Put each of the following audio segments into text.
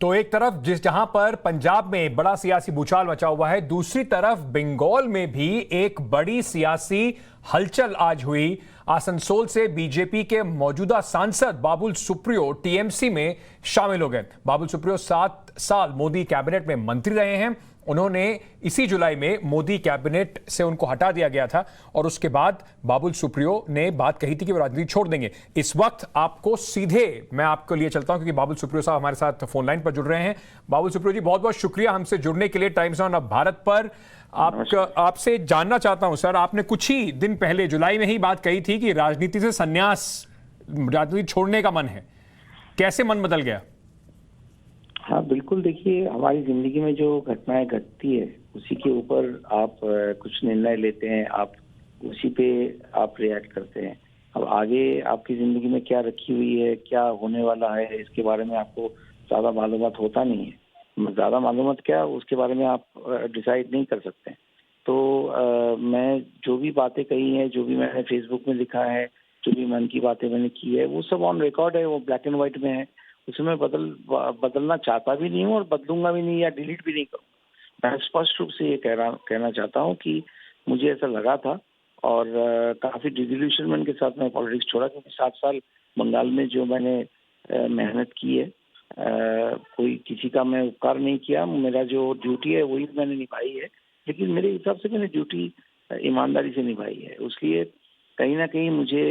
तो एक तरफ जहां पर पंजाब में बड़ा सियासी भूचाल मचा हुआ है, दूसरी तरफ बंगाल में भी एक बड़ी सियासी हलचल आज हुई। आसनसोल से बीजेपी के मौजूदा सांसद बाबुल सुप्रियो टीएमसी में शामिल हो गए। बाबुल सुप्रियो 7 साल मोदी कैबिनेट में मंत्री रहे हैं। उन्होंने इसी जुलाई में मोदी कैबिनेट से उनको हटा दिया गया था और उसके बाद बाबुल सुप्रियो ने बात कही थी कि वो राजनीति छोड़ देंगे। इस वक्त आपको सीधे मैं आपको लिए चलता हूं क्योंकि बाबुल सुप्रियो साहब हमारे साथ फोन लाइन पर जुड़ रहे हैं। बाबुल सुप्रियो जी, बहुत बहुत शुक्रिया हमसे जुड़ने के लिए टाइम्स ऑन भारत पर। आपसे जानना चाहता हूं सर, आपने कुछ ही दिन पहले जुलाई में ही बात कही थी कि राजनीति से संन्यास, राजनीति छोड़ने का मन है। कैसे मन बदल गया? हाँ बिल्कुल, देखिए हमारी जिंदगी में जो घटनाएं घटती है उसी के ऊपर आप कुछ निर्णय लेते हैं, आप उसी पे आप रिएक्ट करते हैं। अब आगे आपकी जिंदगी में क्या रखी हुई है, क्या होने वाला है, इसके बारे में आपको ज्यादा मालूमात होता नहीं है। ज्यादा मालूमात क्या, उसके बारे में आप डिसाइड नहीं कर सकते। तो मैं जो भी बातें कही हैं, जो भी मैंने फेसबुक में लिखा है, जो भी मन की बातें मैंने की है, वो सब ऑन रिकॉर्ड है, वो ब्लैक एंड व्हाइट में है। उसमें बदलना चाहता भी नहीं हूँ और बदलूंगा भी नहीं या डिलीट भी नहीं करूँगा। मैं स्पष्ट रूप से ये कहना चाहता हूँ कि मुझे ऐसा लगा था और काफी डिसइल्यूशनमेंट के साथ मैं पॉलिटिक्स छोड़ा, क्योंकि 7 साल बंगाल में जो मैंने मेहनत की है, कोई किसी का मैं उपकार नहीं किया। मेरा जो ड्यूटी है वही मैंने निभाई है, लेकिन मेरे हिसाब से मैंने ड्यूटी ईमानदारी से निभाई है। उसलिए कहीं ना कहीं मुझे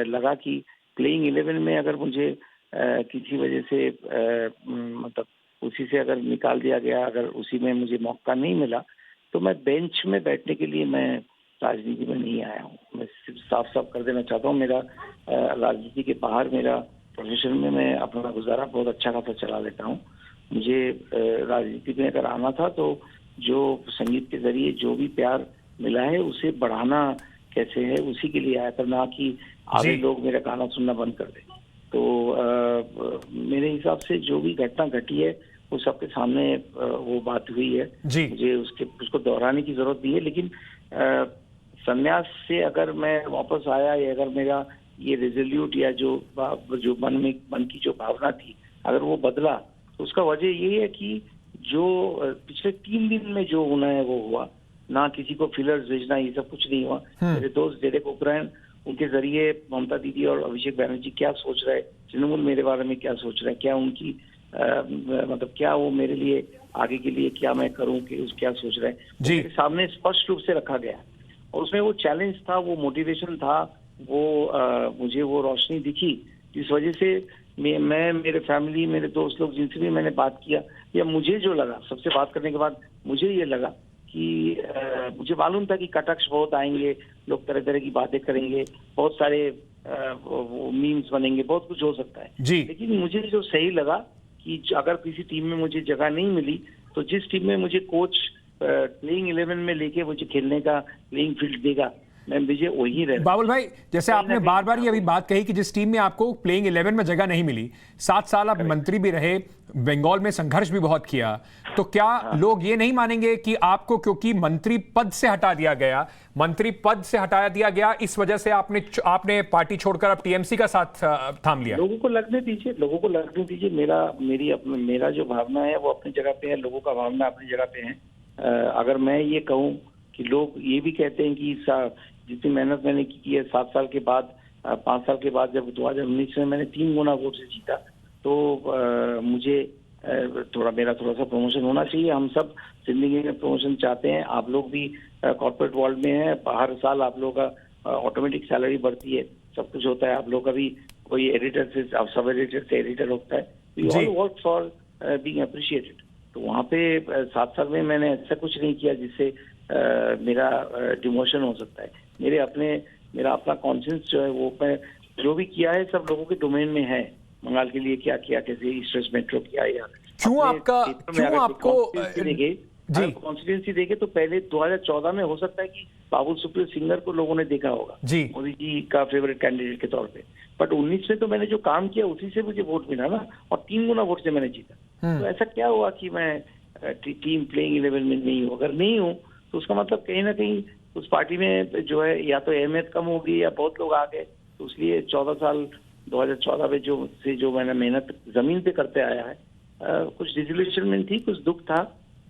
लगा कि प्लेइंग 11 में अगर मुझे किसी वजह से मतलब उसी से अगर निकाल दिया गया, अगर उसी में मुझे मौका नहीं मिला, तो मैं बेंच में बैठने के लिए मैं राजनीति में नहीं आया हूँ। मैं सिर्फ साफ साफ कर देना चाहता हूँ, मेरा राजनीति के बाहर मेरा प्रोफेशन में मैं अपना गुजारा बहुत अच्छा खासा चला लेता हूँ। मुझे राजनीति में अगर आना था तो जो संगीत के जरिए जो भी प्यार मिला है उसे बढ़ाना कैसे है, उसी के लिए आया था, ना कि आगे लोग मेरा गाना सुनना बंद कर दें। तो मेरे हिसाब से जो भी घटना घटी है वो सबके सामने वो बात हुई है। मुझे उसको दोहराने की जरूरत नहीं है, लेकिन संन्यास से अगर मैं वापस आया या अगर मेरा ये रेजोल्यूट या जो मन की जो भावना थी अगर वो बदला, तो उसका वजह यही है कि जो पिछले 3 दिन में जो होना है वो हुआ। ना किसी को फिलर्स भेजना, ये सब कुछ नहीं हुआ। मेरे दोस्त डेरेक ओब्रायन, उनके जरिए ममता दीदी और अभिषेक बैनर्जी क्या सोच रहे हैं, तृणमूल मेरे बारे में क्या सोच रहे हैं, क्या उनकी मतलब क्या वो मेरे लिए आगे के लिए क्या मैं करूं कि क्या सोच रहे हैं, मेरे सामने स्पष्ट रूप से रखा गया। और उसमें वो चैलेंज था, वो मोटिवेशन था, वो मुझे वो रोशनी दिखी जिस वजह से मैं मेरे फैमिली, मेरे दोस्त लोग जिनसे भी मैंने बात किया, या मुझे जो लगा, सबसे बात करने के बाद मुझे ये लगा कि मुझे मालूम था कि कटाक्ष बहुत आएंगे, लोग तरह तरह की बातें करेंगे, बहुत सारे मीम्स बनेंगे, बहुत कुछ हो सकता है। लेकिन मुझे जो सही लगा कि अगर किसी टीम में मुझे जगह नहीं मिली तो जिस टीम में मुझे कोच प्लेइंग 11 में लेके मुझे खेलने का प्लेइंग फील्ड देगा, मैं मुझे वही रहना। बाबुल भाई, जैसे आपने बार बार ये अभी बात कही कि जिस टीम में आपको प्लेइंग 11 में जगह नहीं मिली, 7 साल आप मंत्री भी रहे, बंगाल में संघर्ष भी बहुत किया, तो क्या लोग ये नहीं मानेंगे कि आपको क्योंकि मंत्री पद से हटा दिया गया, इस वजह से आपने पार्टी छोड़कर अब टीएमसी का साथ थाम लिया? लोगों को लगने दीजिए। मेरा जो भावना है वो अपनी जगह पे है, लोगों का भावना अपनी जगह पे है। अगर मैं ये कहूँ कि लोग ये भी कहते हैं कि जितनी मेहनत मैंने की है 7 साल के बाद, 5 साल के बाद, जब 2019 में मैंने 3 गुना वोट से जीता, तो मुझे मेरा थोड़ा सा प्रमोशन होना चाहिए। हम सब जिंदगी में प्रमोशन चाहते हैं। आप लोग भी कॉर्पोरेट वर्ल्ड में हैं, हर साल आप लोग का ऑटोमेटिक सैलरी बढ़ती है, सब कुछ होता है। आप लोग का भी कोई एडिटर से सब एडिटर से एडिटर होता है। We all work for being appreciated. तो वहाँ पे 7 साल में मैंने ऐसा कुछ नहीं किया जिससे मेरा डिमोशन हो सकता है। मेरा अपना कॉन्शियंस जो है, वो मैं जो भी किया है सब लोगों के डोमेन में है। बंगाल के लिए क्या किया, कैसे ईस्ट वेस्ट मेट्रो किया, या कॉन्स्टिट्यूंसी देखे तो पहले 2014 में हो सकता है कि बाबुल सुप्रियो सिंगर को लोगों ने देखा होगा मोदी जी का फेवरेट कैंडिडेट के तौर पे, बट 19 में तो मैंने जो काम किया उसी से मुझे वोट मिला ना, और 3 गुना वोट से मैंने जीता। तो ऐसा क्या हुआ कि मैं टीम प्लेइंग 11 में नहीं हूँ? अगर नहीं हूँ तो उसका मतलब कहीं ना कहीं उस पार्टी में जो है या तो अहमियत कम होगी या बहुत लोग आ गए। तो इसलिए 14 साल 2014 में जो मैंने मेहनत जमीन पे करते आया है, कुछ डिसइल्यूशनमेंट थी, कुछ दुख था,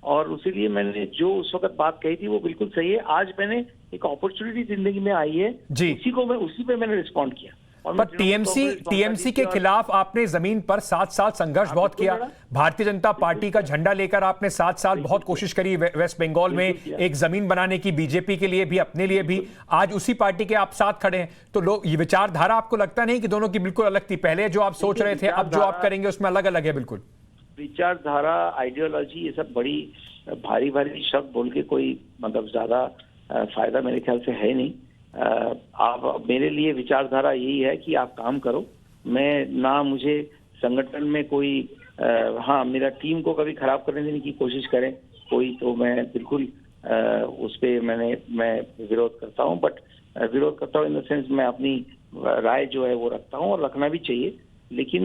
और उसीलिए मैंने जो उस वक्त बात कही थी वो बिल्कुल सही है। आज मैंने एक अपॉर्चुनिटी जिंदगी में आई है, जी। उसी पे मैंने रिस्पॉन्ड किया। और पर टीएमसी के खिलाफ आपने जमीन पर 7 साल संघर्ष बहुत किया। भारतीय जनता पार्टी का झंडा लेकर आपने 7 साल बहुत कोशिश करी वेस्ट बंगाल में एक जमीन बनाने की, बीजेपी के लिए भी, अपने लिए भी। आज उसी पार्टी के आप साथ खड़े हैं, तो लोग ये विचारधारा आपको लगता नहीं कि दोनों की बिल्कुल अलग थी? पहले जो आप सोच रहे थे, अब जो आप करेंगे उसमें अलग अलग है बिल्कुल। विचारधारा, आइडियोलॉजी, ये सब बड़ी भारी भारी शब्द बोल के कोई मतलब ज्यादा फायदा मेरे ख्याल से है नहीं। आप, मेरे लिए विचारधारा यही है कि आप काम करो। मैं ना, मुझे संगठन में कोई हाँ, मेरा टीम को कभी खराब करने देने की कोशिश करें कोई, तो मैं बिल्कुल उस पे मैं विरोध करता हूँ। बट विरोध करता हूँ इन द सेंस, मैं अपनी राय जो है वो रखता हूँ और रखना भी चाहिए। लेकिन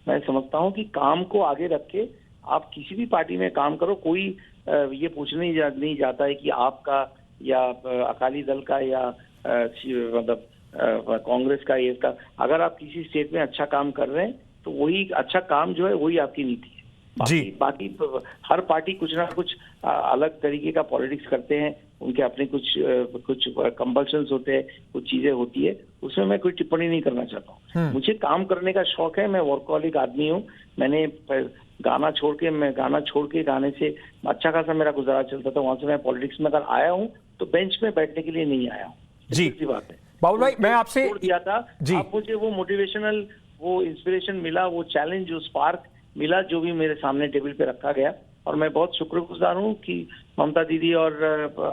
मैं समझता हूँ कि काम को आगे रख के आप किसी भी पार्टी में काम करो। कोई ये पूछने नहीं जाता है कि आपका या अकाली दल का या मतलब कांग्रेस का, ये का। अगर आप किसी स्टेट में अच्छा काम कर रहे हैं तो वही अच्छा काम जो है वही आपकी नीति है। बाकी हर पार्टी कुछ ना कुछ अलग तरीके का पॉलिटिक्स करते हैं, उनके अपने कुछ कंपल्शंस होते हैं, कुछ चीजें होती है, उसमें मैं कोई टिप्पणी नहीं करना चाहता हूँ। मुझे काम करने का शौक है, मैं वर्कहॉलिक आदमी हूँ। मैंने गाना छोड़ के गाने से अच्छा खासा मेरा गुजारा चलता था। वहां से मैं पॉलिटिक्स में अगर आया हूँ तो बेंच में बैठने के लिए नहीं आया हूँ। जी, बात है बाबुल भाई, मैं आपसे दिया था। आप मुझे वो मोटिवेशनल, वो इंस्पिरेशन मिला, वो चैलेंज, जो स्पार्क मिला, जो भी मेरे सामने टेबल पे रखा गया, और मैं बहुत शुक्रगुजार हूँ कि ममता दीदी और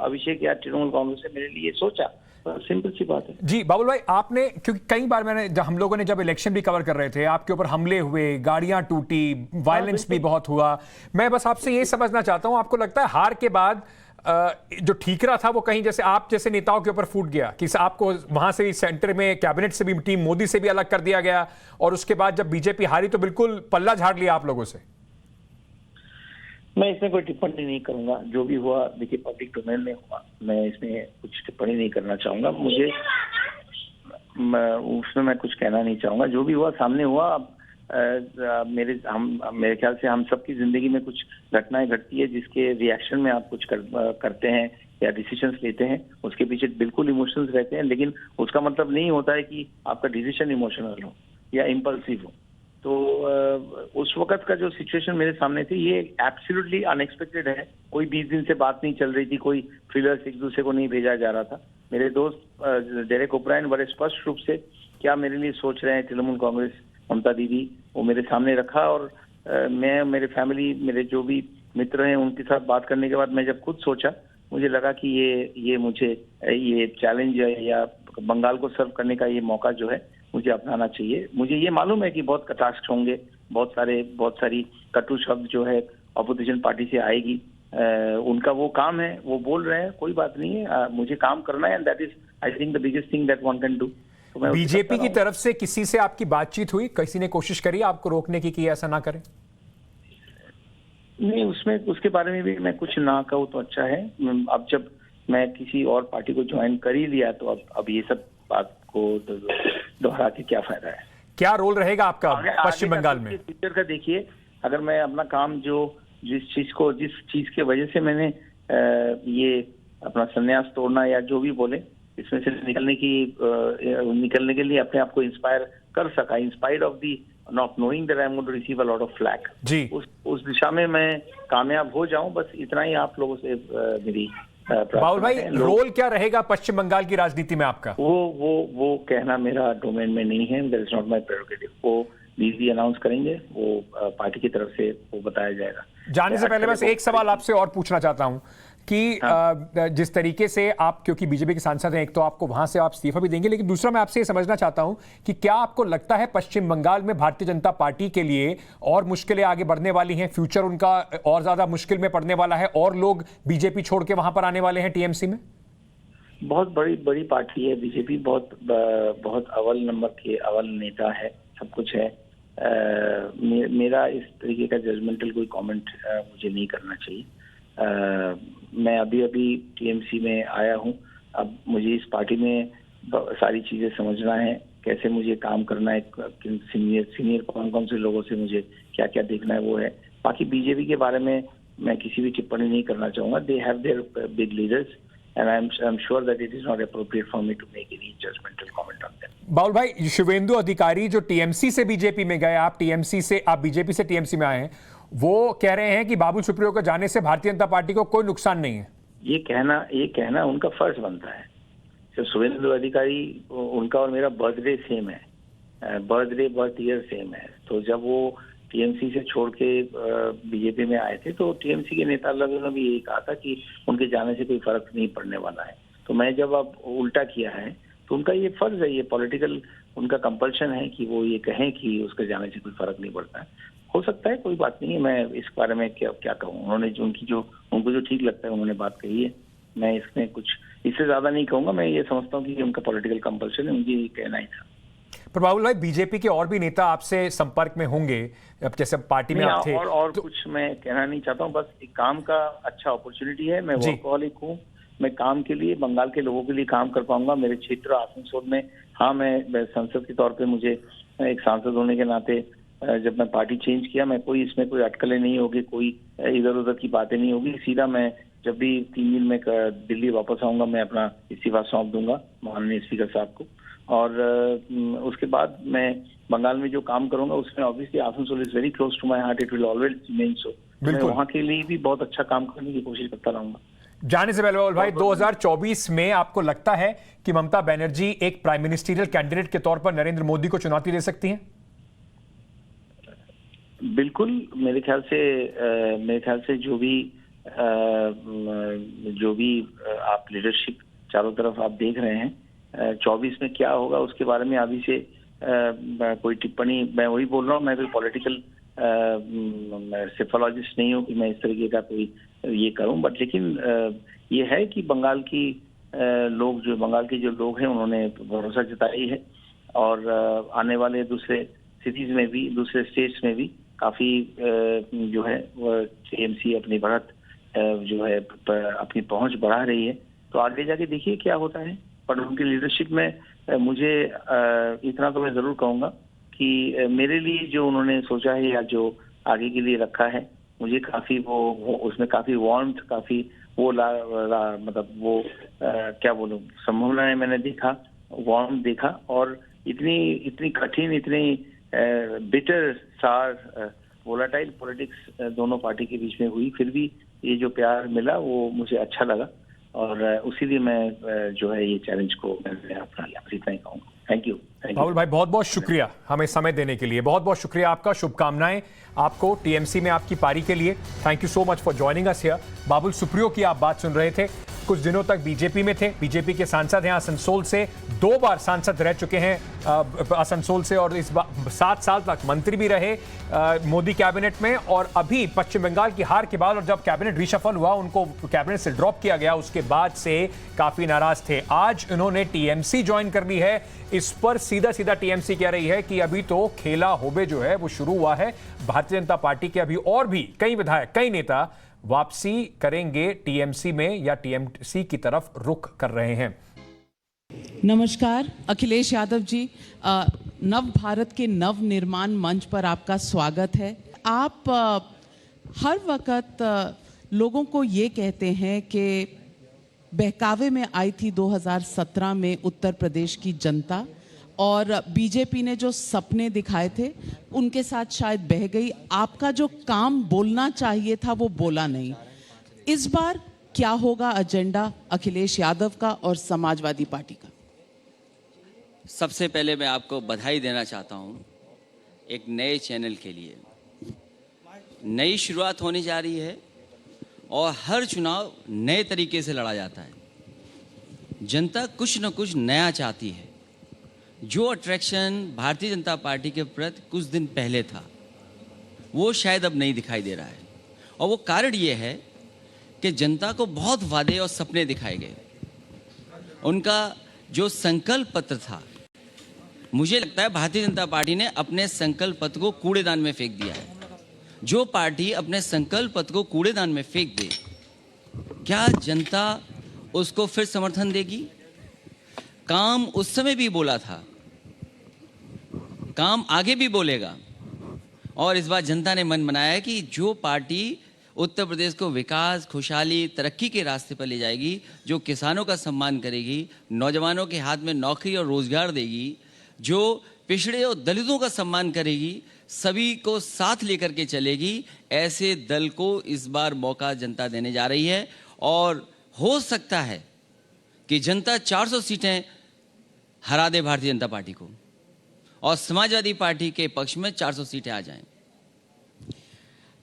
अभिषेक या तृणमूल कांग्रेस ने मेरे लिए सोचा। सिंपल सी बात है। जी बाबुल भाई, आपने, क्योंकि कई बार हम लोगों ने जब इलेक्शन भी कवर कर रहे थे, आपके ऊपर हमले हुए, गाड़ियां टूटी, वायलेंस भी बहुत हुआ। मैं बस आपसे ये समझना चाहता हूं, आपको लगता है हार के बाद जो ठीकरा था वो कहीं जैसे आप जैसे नेताओं के ऊपर फूट गया कि आपको वहां से भी, सेंटर में कैबिनेट से भी, टीम मोदी से भी अलग कर दिया गया, और उसके बाद जब बीजेपी हारी तो बिल्कुल पल्ला झाड़ लिया आप लोगों से? मैं इसमें कोई टिप्पणी नहीं करूंगा। जो भी हुआ देखिए पब्लिक डोमेन में हुआ, मैं इसमें कुछ टिप्पणी नहीं करना चाहूंगा। उसमें मैं कुछ कहना नहीं चाहूंगा। जो भी हुआ सामने हुआ। अब मेरे ख्याल से हम सबकी जिंदगी में कुछ घटनाएं घटती है जिसके रिएक्शन में आप कुछ करते हैं या डिसीजंस लेते हैं, उसके पीछे बिल्कुल इमोशंस रहते हैं, लेकिन उसका मतलब नहीं होता है कि आपका डिसीजन इमोशनल हो या इम्पल्सिव हो। तो उस वक्त का जो सिचुएशन मेरे सामने थी, ये एब्सोल्युटली अनएक्सपेक्टेड है। कोई 20 दिन से बात नहीं चल रही थी, कोई फीलर्स एक दूसरे को नहीं भेजा जा रहा था। मेरे दोस्त डेरेक ओब्रायन बड़े स्पष्ट रूप से क्या मेरे लिए सोच रहे हैं तृणमूल कांग्रेस, ममता दीदी, वो मेरे सामने रखा। और मैं, मेरे फैमिली, मेरे जो भी मित्र हैं, उनके साथ बात करने के बाद मैं जब खुद सोचा, मुझे लगा कि ये मुझे ये चैलेंज या बंगाल को सर्व करने का ये मौका जो है मुझे अपनाना चाहिए। मुझे ये मालूम है कि बहुत कटाक्ष होंगे, बहुत सारी कटु शब्द जो है ऑपोजिशन पार्टी से आएगी। उनका वो काम है, वो बोल रहे हैं, कोई बात नहीं है। मुझे काम करना है, and that is I think the biggest thing that one can do. BJP की तरफ से किसी से आपकी बातचीत हुई? किसी ने कोशिश करी आपको रोकने की कि ऐसा ना करें? नहीं, उसके बारे में भी मैं कुछ ना कहूँ तो अच्छा है। अब जब मैं किसी और पार्टी को ज्वाइन कर ही लिया तो अब ये सब बात को दोहरा के क्या फायदा है? क्या रोल रहेगा आपका पश्चिम बंगाल में? फ्यूचर का देखिए, अगर मैं अपना काम जिस चीज के वजह से मैंने ये अपना संन्यास तोड़ना या जो भी बोले, इसमें से निकलने के लिए अपने आप को इंस्पायर कर सका, inspired of the not knowing that I am going to receive a lot of flak. जी, उस दिशा में मैं कामयाब हो जाऊं, बस इतना ही आप लोगों से मेरी बाबुल भाई, रोल क्या रहेगा पश्चिम बंगाल की राजनीति में आपका? वो कहना मेरा डोमेन में नहीं है। That is not my prerogative. वो डीजी अनाउंस करेंगे, वो पार्टी की तरफ से वो बताया जाएगा। जाने से पहले बस एक सवाल आपसे और पूछना चाहता हूं कि जिस तरीके से आप, क्योंकि बीजेपी के सांसद हैं, एक तो आपको वहां से आप इस्तीफा भी देंगे, लेकिन दूसरा मैं आपसे ये समझना चाहता हूं कि क्या आपको लगता है पश्चिम बंगाल में भारतीय जनता पार्टी के लिए और मुश्किलें आगे बढ़ने वाली हैं? फ्यूचर उनका और ज्यादा मुश्किल में पड़ने वाला है और लोग बीजेपी छोड़ के वहां पर आने वाले हैं टीएमसी में? बहुत बड़ी पार्टी है बीजेपी। बहुत अव्वल नंबर के अव्वल नेता है, सब कुछ है। मेरा इस तरीके का जजमेंटल कोई कमेंट मुझे नहीं करना चाहिए। मैं अभी टीएमसी में आया हूं। अब मुझे इस पार्टी में सारी चीजें समझना है, कैसे मुझे काम करना है, सीनियर कौन से लोगों से मुझे क्या क्या देखना है वो है। बाकी बीजेपी के बारे में मैं किसी भी टिप्पणी नहीं करना चाहूंगा। They have their big leaders and I am sure that it is not appropriate for me to make any judgemental comment on that. Babul भाई, शुभेंदु अधिकारी जो टीएमसी से बीजेपी में गए, आप बीजेपी से टीएमसी में आए हैं, वो कह रहे हैं कि बाबुल सुप्रियो को जाने से भारतीय जनता पार्टी को कोई नुकसान नहीं है। ये कहना उनका फर्ज बनता है। जब शुभेंदु अधिकारी, उनका और मेरा बर्थडे सेम है, बर्थ ईयर सेम है, तो जब वो टीएमसी से छोड़ के बीजेपी में आए थे तो टीएमसी के नेता लोगों ने भी यही कहा था कि उनके जाने से कोई फर्क नहीं पड़ने वाला है। तो मैं जब अब उल्टा किया है तो उनका ये फर्ज है, ये पॉलिटिकल उनका कंपल्शन है कि वो ये कहें कि उसके जाने से कोई फर्क नहीं पड़ता है। हो सकता है, कोई बात नहीं है, मैं इस बारे में क्या कहूँ। उन्होंने उनको जो ठीक लगता है उन्होंने बात कही है, मैं इसमें कुछ इससे ज्यादा नहीं कहूंगा। मैं ये समझता हूँ कि उनका पॉलिटिकल कंपल्शन है, मुझे ये कहना ही था। पर बाबुल भाई, बीजेपी के और भी नेता आपसे संपर्क में होंगे, अब जैसे पार्टी में आप थे, और कुछ मैं कहना नहीं चाहता हूँ। बस एक काम का अच्छा अपॉर्चुनिटी है, मैं वर्कहॉलिक हूँ, मैं काम के लिए, बंगाल के लोगों के लिए काम कर पाऊंगा। मेरे क्षेत्र आसनसोल में, हाँ, मैं संसद के तौर पे मुझे एक सांसद होने के नाते जब मैं पार्टी चेंज किया, मैं इसमें कोई अटकलें नहीं होगी, कोई इधर उधर की बातें नहीं होगी। सीधा मैं जब भी 3 दिन में दिल्ली वापस आऊंगा, मैं अपना इस्तीफा सौंप दूंगा माननीय स्पीकर साहब को, और उसके बाद मैं बंगाल में जो काम करूंगा उसमें obviously Asansol is very close to my heart, it will always remain so. मैं वहां के लिए भी बहुत अच्छा काम करने की कोशिश करता रहूंगा। जाने से पहले बाबुल भाई, 2024 में आपको लगता है कि ममता बनर्जी एक प्राइम मिनिस्टरियल कैंडिडेट के तौर पर नरेंद्र मोदी को चुनौती दे सकती हैं? बिल्कुल, मेरे ख्याल से जो भी आप लीडरशिप चारों तरफ आप देख रहे हैं, 24 में क्या होगा उसके बारे में अभी से कोई टिप्पणी, मैं वही बोल रहा हूँ, मैं कोई पॉलिटिकल सेफोलॉजिस्ट नहीं हूँ कि मैं इस तरीके का कोई ये करूँ। बट लेकिन ये है कि बंगाल के जो लोग हैं उन्होंने भरोसा जताई है, और आने वाले दूसरे सिटीज में भी, दूसरे स्टेट्स में भी काफी जो है टीएमसी अपनी बढ़त जो है अपनी पहुंच बढ़ा रही है। तो आगे जाके देखिए क्या होता है। पर उनकी लीडरशिप में मुझे इतना तो मैं जरूर कहूंगा कि मेरे लिए जो उन्होंने सोचा है या जो आगे के लिए रखा है, मुझे काफी वो उसमें काफी वार्मथ, काफी वो मतलब वो क्या बोलूं, संभावनाएं मैंने देखा, वार्म देखा, और इतनी कठिन, इतनी बिटर सार वोलाटाइल पॉलिटिक्स दोनों पार्टी के बीच में हुई, फिर भी ये जो प्यार मिला वो मुझे अच्छा लगा, और उसीलिए मैं जो है ये चैलेंज को मैंने अपना लिया। इतना ही कहूँगा। थैंक यू बाबुल भाई, बहुत बहुत शुक्रिया हमें समय देने के लिए, बहुत बहुत शुक्रिया आपका। शुभकामनाएं आपको टीएमसी में आपकी पारी के लिए। Thank you so much for joining us here. Babul Supriyo की आप बात सुन रहे थे, कुछ दिनों तक बीजेपी में थे, बीजेपी के सांसद हैं, आसनसोल से 2 बार सांसद रह चुके हैं आसनसोल से, और इस बार 7 साल तक मंत्री भी रहे मोदी कैबिनेट में। और अभी पश्चिम बंगाल की हार के बाद, और जब कैबिनेट रिशफल हुआ, उनको कैबिनेट से ड्रॉप किया गया, उसके बाद से काफी नाराज थे। आज इन्होंने टीएमसी ज्वाइन कर ली है। इस पर सीधा टीएमसी कह रही है कि अभी तो खेला होबे जो है वो शुरू हुआ है। भारतीय जनता पार्टी के अभी और भी कई विधायक, कई नेता वापसी करेंगे टीएमसी में, या टीएमसी की तरफ रुख कर रहे हैं। नमस्कार, अखिलेश यादव जी, नव भारत के नव निर्माण मंच पर आपका स्वागत है। आप हर वक्त लोगों को ये कहते हैं कि बहकावे में आई थी 2017 में उत्तर प्रदेश की जनता, और बीजेपी ने जो सपने दिखाए थे उनके साथ शायद बह गई। आपका जो काम बोलना चाहिए था वो बोला नहीं। इस बार क्या होगा एजेंडा अखिलेश यादव का और समाजवादी पार्टी का? सबसे पहले मैं आपको बधाई देना चाहता हूं एक नए चैनल के लिए। नई शुरुआत होने जा रही है, और हर चुनाव नए तरीके से लड़ा जाता है। जनता कुछ न कुछ नया चाहती है। जो अट्रैक्शन भारतीय जनता पार्टी के प्रति कुछ दिन पहले था, वो शायद अब नहीं दिखाई दे रहा है, और वो कारण ये है कि जनता को बहुत वादे और सपने दिखाए गए। उनका जो संकल्प पत्र था, मुझे लगता है भारतीय जनता पार्टी ने अपने संकल्प पत्र को कूड़ेदान में फेंक दिया है। जो पार्टी अपने संकल्प पत्र को कूड़ेदान में फेंक दे, क्या जनता उसको फिर समर्थन देगी? काम उस समय भी बोला था, काम आगे भी बोलेगा। और इस बार जनता ने मन बनाया है कि जो पार्टी उत्तर प्रदेश को विकास, खुशहाली, तरक्की के रास्ते पर ले जाएगी, जो किसानों का सम्मान करेगी, नौजवानों के हाथ में नौकरी और रोजगार देगी, जो पिछड़े और दलितों का सम्मान करेगी, सभी को साथ लेकर के चलेगी, ऐसे दल को इस बार मौका जनता देने जा रही है। और हो सकता है कि जनता 400 सीटें हरा दे भारतीय जनता पार्टी को और समाजवादी पार्टी के पक्ष में 400 सीटें आ जाएं।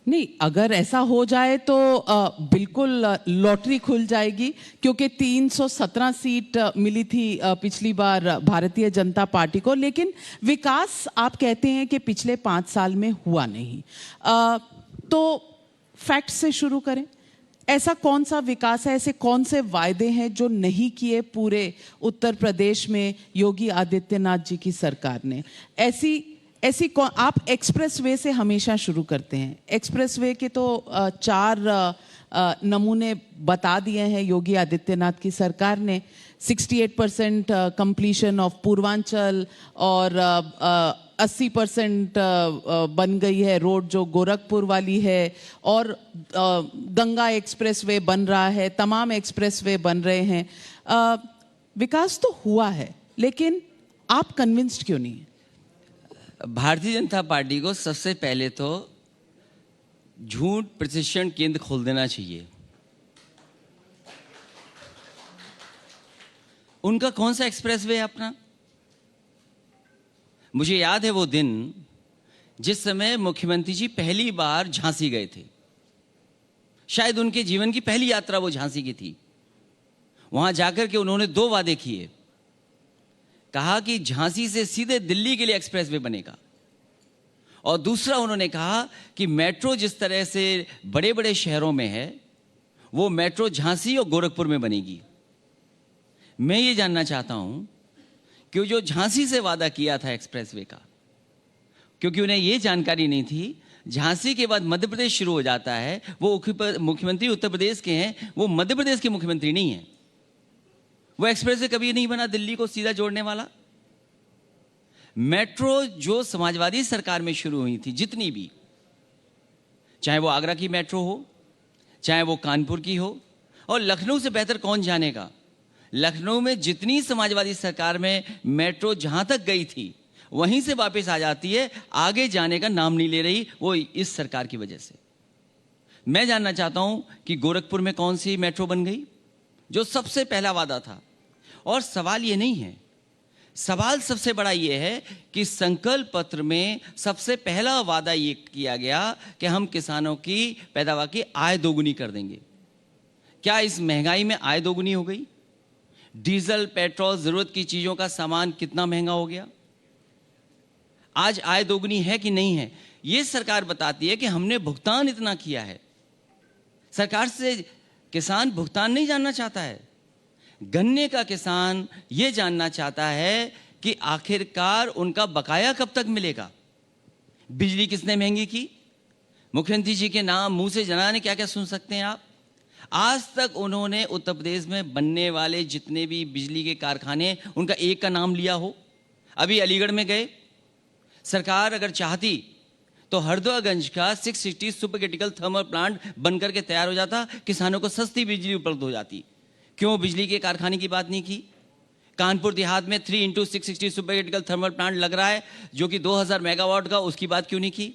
नहीं, अगर ऐसा हो जाए तो बिल्कुल लॉटरी खुल जाएगी, क्योंकि 317 सीट मिली थी पिछली बार भारतीय जनता पार्टी को, लेकिन विकास आप कहते हैं कि पिछले 5 साल में हुआ नहीं। तो फैक्ट से शुरू करें, ऐसा कौन सा विकास है, ऐसे कौन से वायदे हैं जो नहीं किए पूरे उत्तर प्रदेश में योगी आदित्यनाथ जी की सरकार ने? ऐसी आप एक्सप्रेस वे से हमेशा शुरू करते हैं। एक्सप्रेस वे के तो 4 नमूने बता दिए हैं योगी आदित्यनाथ की सरकार ने। 68% कंप्लीशन ऑफ पूर्वांचल और 80% बन गई है रोड जो गोरखपुर वाली है, और गंगा एक्सप्रेस वे बन रहा है, तमाम एक्सप्रेस वे बन रहे हैं। विकास तो हुआ है, लेकिन आप कन्विंस्ड क्यों नहीं? भारतीय जनता पार्टी को सबसे पहले तो झूठ प्रशिक्षण केंद्र खोल देना चाहिए। उनका कौन सा एक्सप्रेसवे है अपना? मुझे याद है वो दिन जिस समय मुख्यमंत्री जी पहली बार झांसी गए थे। शायद उनके जीवन की पहली यात्रा वो झांसी की थी। वहां जाकर के उन्होंने 2 वादे किए। कहा कि झांसी से सीधे दिल्ली के लिए एक्सप्रेसवे बनेगा, और दूसरा उन्होंने कहा कि मेट्रो जिस तरह से बड़े बड़े शहरों में है, वो मेट्रो झांसी और गोरखपुर में बनेगी। मैं ये जानना चाहता हूं कि जो झांसी से वादा किया था एक्सप्रेसवे का, क्योंकि उन्हें ये जानकारी नहीं थी, झांसी के बाद मध्य प्रदेश शुरू हो जाता है। वो मुख्यमंत्री उत्तर प्रदेश के हैं, वो मध्य प्रदेश के मुख्यमंत्री नहीं है। वो एक्सप्रेसवे कभी नहीं बना दिल्ली को सीधा जोड़ने वाला। मेट्रो जो समाजवादी सरकार में शुरू हुई थी, जितनी भी, चाहे वो आगरा की मेट्रो हो, चाहे वो कानपुर की हो, और लखनऊ से बेहतर कौन जानेगा, लखनऊ में जितनी समाजवादी सरकार में मेट्रो जहां तक गई थी वहीं से वापस आ जाती है, आगे जाने का नाम नहीं ले रही, वो इस सरकार की वजह से। मैं जानना चाहता हूं कि गोरखपुर में कौन सी मेट्रो बन गई, जो सबसे पहला वादा था। और सवाल ये नहीं है, सवाल सबसे बड़ा ये है कि संकल्प पत्र में सबसे पहला वादा ये किया गया कि हम किसानों की पैदावार की आय दोगुनी कर देंगे। क्या इस महंगाई में आय दोगुनी हो गई? डीजल, पेट्रोल, जरूरत की चीजों का सामान कितना महंगा हो गया? आज आय दोगुनी है कि नहीं है? ये सरकार बताती है कि हमने भुगतान इतना किया है। सरकार से किसान भुगतान नहीं जानना चाहता है। गन्ने का किसान ये जानना चाहता है कि आखिरकार उनका बकाया कब तक मिलेगा। बिजली किसने महंगी की? मुख्यमंत्री जी के नाम मुंह से जनाने क्या क्या सुन सकते हैं आप। आज तक उन्होंने उत्तर प्रदेश में बनने वाले जितने भी बिजली के कारखाने, उनका एक का नाम लिया हो? अभी अलीगढ़ में गए, सरकार अगर चाहती तो हरदोईगंज का 660 सुपर क्रिटिकल थर्मल प्लांट बनकर के तैयार हो जाता, किसानों को सस्ती बिजली उपलब्ध हो जाती। क्यों बिजली के कारखाने की बात नहीं की? कानपुर देहात में 3x660 super critical thermal plant लग रहा है जो कि 2000 मेगावाट का, उसकी बात क्यों नहीं की?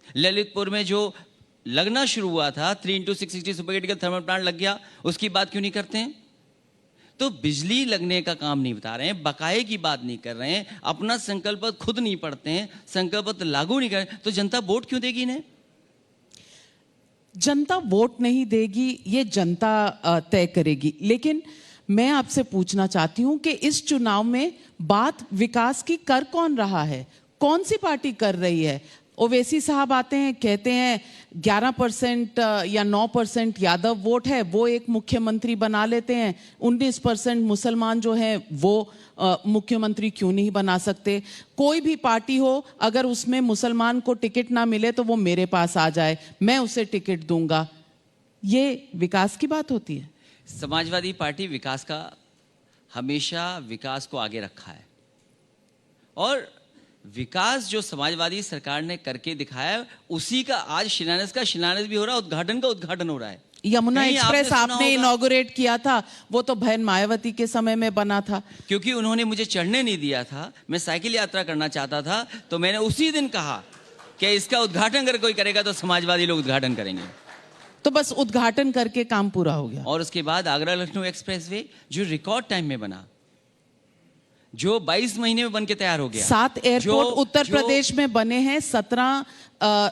ललितपुर में जो लगना शुरू हुआ था 3x660 super critical thermal plant लग गया, उसकी बात क्यों नहीं करते हैं? तो बिजली लगने का काम नहीं बता रहे हैं, बकाये की बात नहीं कर रहे हैं, अपना संकल्प पत्र खुद नहीं पढ़ते हैं, संकल्प पत्र लागू नहीं कर रहे, तो जनता वोट क्यों देगी इन्हें? जनता वोट नहीं देगी, ये जनता तय करेगी। लेकिन मैं आपसे पूछना चाहती हूं कि इस चुनाव में बात विकास की कर कौन रहा है? कौन सी पार्टी कर रही है? ओवैसी साहब आते हैं, कहते हैं 11% या 9% यादव वोट है, वो एक मुख्यमंत्री बना लेते हैं। 19% मुसलमान जो हैं वो मुख्यमंत्री क्यों नहीं बना सकते? कोई भी पार्टी हो, अगर उसमें मुसलमान को टिकट ना मिले तो वो मेरे पास आ जाए, मैं उसे टिकट दूंगा। ये विकास की बात होती है? समाजवादी पार्टी विकास का, हमेशा विकास को आगे रखा है, और विकास जो समाजवादी सरकार ने करके दिखाया, उसी का आज शिलान्यास भी हो रहा है, उद्घाटन का उद्घाटन हो रहा है। यमुना कहीं एक्सप्रेस आपने सुना आपने होगा? इनॉग्रेट किया था, वो तो बहन मायावती के समय में बना था। क्योंकि उन्होंने मुझे चढ़ने नहीं दिया था, मैं साइकिल यात्रा करना चाहता था, तो मैंने उसी दिन कहा कि इसका उद्घाटन अगर कोई करेगा तो समाजवादी लोग उद्घाटन करेंगे। तो बस उद्घाटन करके काम पूरा हो गया। और उसके बाद आगरा लखनऊ एक्सप्रेसवे जो रिकॉर्ड टाइम में बना, जो 22 महीने में बन के तैयार हो गया। 7 एयरपोर्ट उत्तर जो- प्रदेश में बने हैं, 17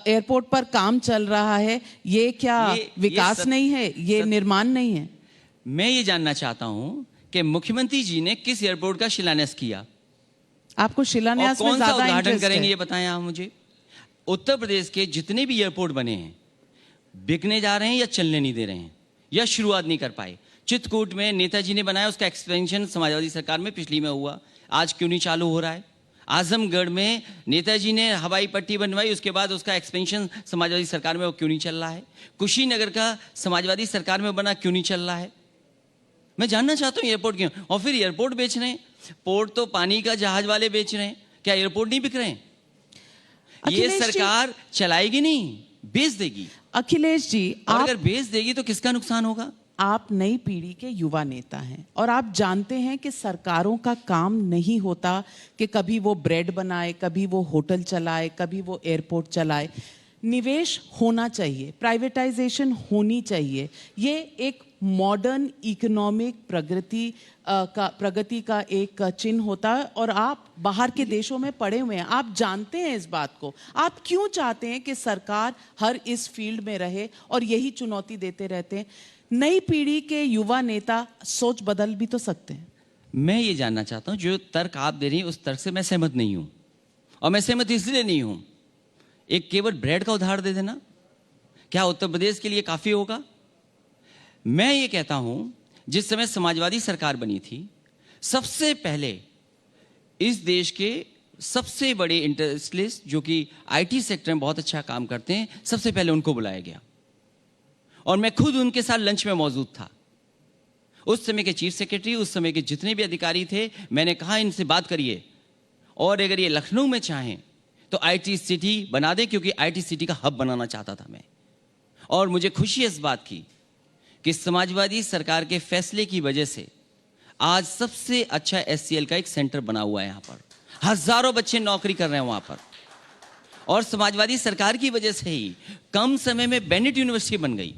एयरपोर्ट पर काम चल रहा है। ये क्या विकास नहीं है, ये निर्माण नहीं है? मैं ये जानना चाहता हूं कि मुख्यमंत्री जी ने किस एयरपोर्ट का शिलान्यास किया आपको और शिलान्यास में कौन सा ज्यादा उद्घाटन इंटरेस्ट करेंगे, है? ये बताएं आप मुझे। उत्तर प्रदेश के जितने भी एयरपोर्ट बने हैं, बिकने जा रहे हैं या चलने नहीं दे रहे हैं, या शुरुआत नहीं कर पाए। चित्रकूट में नेताजी ने बनाया, उसका एक्सपेंशन समाजवादी सरकार में पिछली में हुआ, आज क्यों नहीं चालू हो रहा है। आजमगढ़ में नेताजी ने हवाई पट्टी बनवाई, उसके बाद उसका एक्सपेंशन समाजवादी सरकार में वो क्यों नहीं चल रहा है। कुशीनगर का समाजवादी सरकार में बना, क्यों नहीं चल रहा है। मैं जानना चाहता हूँ एयरपोर्ट क्यों। और फिर एयरपोर्ट बेच रहे हैं, पोर्ट तो पानी का जहाज वाले बेच रहे हैं, क्या एयरपोर्ट नहीं बिक रहे हैं? ये अखिलेश जी- सरकार चलाएगी नहीं, बेच देगी। अखिलेश जी, और आप अगर बेच देगी तो किसका नुकसान होगा? आप नई पीढ़ी के युवा नेता हैं और आप जानते हैं कि सरकारों का काम नहीं होता कि कभी वो ब्रेड बनाए, कभी वो होटल चलाए, कभी वो एयरपोर्ट चलाए। निवेश होना चाहिए, प्राइवेटाइजेशन होनी चाहिए। ये एक मॉडर्न इकोनॉमिक प्रगति का एक चिन्ह होता है और आप बाहर के देशों में पढ़े हुए हैं, आप जानते हैं इस बात को। आप क्यों चाहते हैं कि सरकार हर इस फील्ड में रहे और यही चुनौती देते रहते हैं? नई पीढ़ी के युवा नेता सोच बदल भी तो सकते हैं। मैं ये जानना चाहता हूं, जो तर्क आप दे रही हैं उस तर्क से मैं सहमत नहीं हूं। और मैं सहमत इसलिए नहीं हूं, एक केवल ब्रेड का उदाहरण दे देना क्या उत्तर प्रदेश के लिए काफी होगा? मैं ये कहता हूं, जिस समय समाजवादी सरकार बनी थी, सबसे पहले इस देश के सबसे बड़े इंडस्ट्रियलिस्ट जो कि आईटी सेक्टर में बहुत अच्छा काम करते हैं, सबसे पहले उनको बुलाया गया और मैं खुद उनके साथ लंच में मौजूद था। उस समय के चीफ सेक्रेटरी, उस समय के जितने भी अधिकारी थे, मैंने कहा इनसे बात करिए और अगर ये लखनऊ में चाहें तो आईटी सिटी बना दें, क्योंकि आईटी सिटी का हब बनाना चाहता था मैं। और मुझे खुशी है इस बात की कि समाजवादी सरकार के फैसले की वजह से आज सबसे अच्छा एचसीएल का एक सेंटर बना हुआ है। यहाँ पर हजारों बच्चे नौकरी कर रहे हैं वहां पर, और समाजवादी सरकार की वजह से ही कम समय में बेनेट यूनिवर्सिटी बन गई।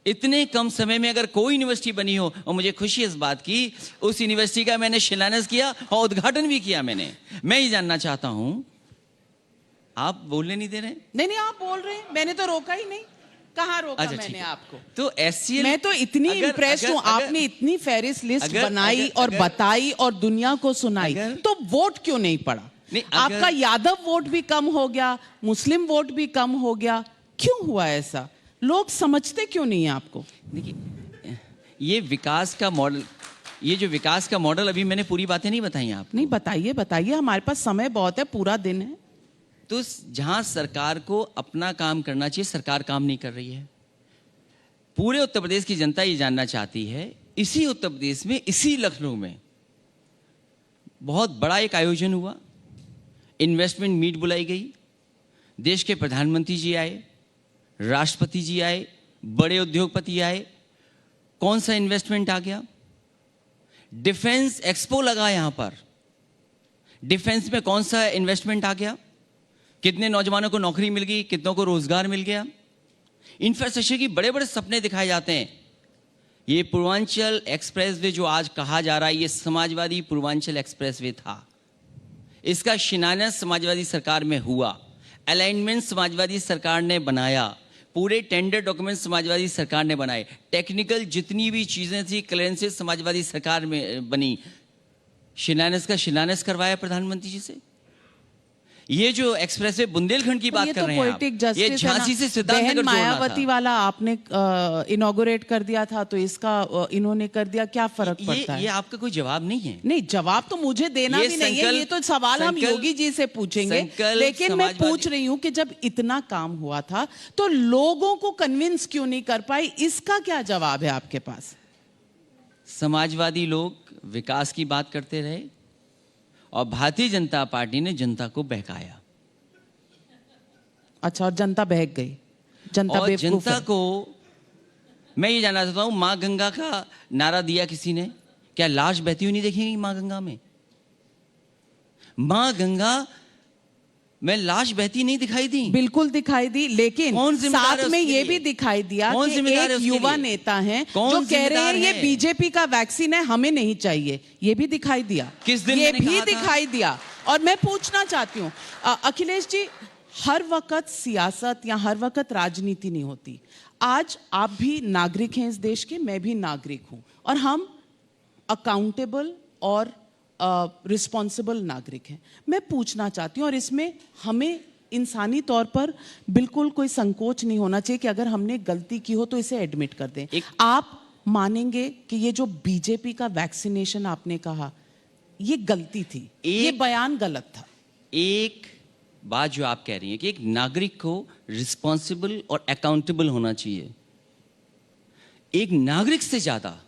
इतने कम समय में अगर कोई यूनिवर्सिटी बनी हो, और मुझे खुशी है इस बात की, उस यूनिवर्सिटी का मैंने शिलान्यास किया और उद्घाटन भी किया मैंने। मैं ये जानना चाहता हूं, आप बोलने नहीं दे रहे? नहीं, आप बोल रहे हैं, मैंने तो रोका ही नहीं। कहाँ रोका अच्छा, ठीक मैंने है। आपको? तो एचसीएल, मैं तो इतनी इम्प्रेस हूँ, आपने इतनी फेरिस लिस्ट बनाई और बताई और दुनिया को सुनाई, तो वोट क्यों नहीं पड़ा? नहीं, आपका यादव वोट भी कम हो गया, मुस्लिम वोट भी कम हो गया, क्यों हुआ ऐसा? लोग समझते क्यों नहीं है आपको? देखिए, ये विकास का मॉडल, ये जो विकास का मॉडल, अभी मैंने पूरी बातें नहीं बताई आप। नहीं, बताइए, हमारे पास समय बहुत है, पूरा दिन है। तो जहां सरकार को अपना काम करना चाहिए, सरकार काम नहीं कर रही है। पूरे उत्तर प्रदेश की जनता ये जानना चाहती है। इसी उत्तर प्रदेश में, इसी लखनऊ में बहुत बड़ा एक आयोजन हुआ, इन्वेस्टमेंट मीट बुलाई गई, देश के प्रधानमंत्री जी आए, राष्ट्रपति जी आए, बड़े उद्योगपति आए। कौन सा इन्वेस्टमेंट आ गया? डिफेंस एक्सपो लगा यहां पर। डिफेंस में कौन सा इन्वेस्टमेंट आ गया? कितने नौजवानों को नौकरी मिल गई, कितनों को रोजगार मिल गया। इंफ्रास्ट्रक्चर की बड़े बड़े सपने दिखाए जाते हैं। ये पूर्वांचल एक्सप्रेसवे जो आज कहा जा रहा है, ये समाजवादी पूर्वांचल एक्सप्रेसवे था। इसका शिलान्यास समाजवादी सरकार में हुआ, अलाइनमेंट समाजवादी सरकार ने बनाया, पूरे टेंडर डॉक्यूमेंट समाजवादी सरकार ने बनाए, टेक्निकल जितनी भी चीजें थी, क्लियरेंसेस समाजवादी सरकार में बनी। शिलान्यास करवाया प्रधानमंत्री जी से। ये जो एक्सप्रेसवे बुंदेलखंड की बात कर रहे हैं आप, ये झांसी से सिद्धार्थनगर जोड़ना था। मायावती वाला आपने इनॉग्रेट कर दिया था, तो इसका इन्होंने कर दिया, क्या फर्क पड़ता है? ये आपका कोई जवाब नहीं है। नहीं, जवाब तो मुझे देना भी नहीं है, ये तो सवाल हम योगी जी से पूछेंगे। लेकिन मैं पूछ रही हूँ कि जब इतना काम हुआ था तो लोगों को कन्विंस क्यों नहीं कर पाई, इसका क्या जवाब है आपके पास? समाजवादी लोग विकास की बात करते रहे और भारतीय जनता पार्टी ने जनता को बहकाया। अच्छा, और जनता बहक गई, जनता और बेवकूफ जनता है। को मैं ये जानना चाहता हूं, मां गंगा का नारा दिया किसी ने, क्या लाश बहती हुई नहीं देखेंगी मां गंगा में? मां गंगा में लाश बहती नहीं दिखाई दी? बिल्कुल दिखाई दी, लेकिन कौन जिम्मेदार साथ है में उसके ये लिए? भी दिखाई दिया कौन कि जिम्मेदार है एक उसके युवा लिए? नेता हैं कौन जो कह रहे हैं जिम्मेदार ये है? बीजेपी का वैक्सीन है, हमें नहीं चाहिए। ये भी दिखाई दिया, किस दिन ये मैंने भी कहा था? दिखाई दिया। और मैं पूछना चाहती हूँ अखिलेश जी, हर वक्त सियासत या हर वक्त राजनीति नहीं होती। आज आप भी नागरिक हैं इस देश के, मैं भी नागरिक हूं, और हम अकाउंटेबल और रिस्पॉन्सिबल नागरिक हैं। मैं पूछना चाहती हूँ, और इसमें हमें इंसानी तौर पर बिल्कुल कोई संकोच नहीं होना चाहिए कि अगर हमने गलती की हो तो इसे एडमिट कर दें। आप मानेंगे कि ये जो बीजेपी का वैक्सीनेशन आपने कहा, ये गलती थी, ये बयान गलत था? एक बात जो आप कह रही हैं कि एक नागरिक को रिस्पॉन्सिबल और अकाउंटेबल होना चाहिए, एक नागरिक से ज्यादा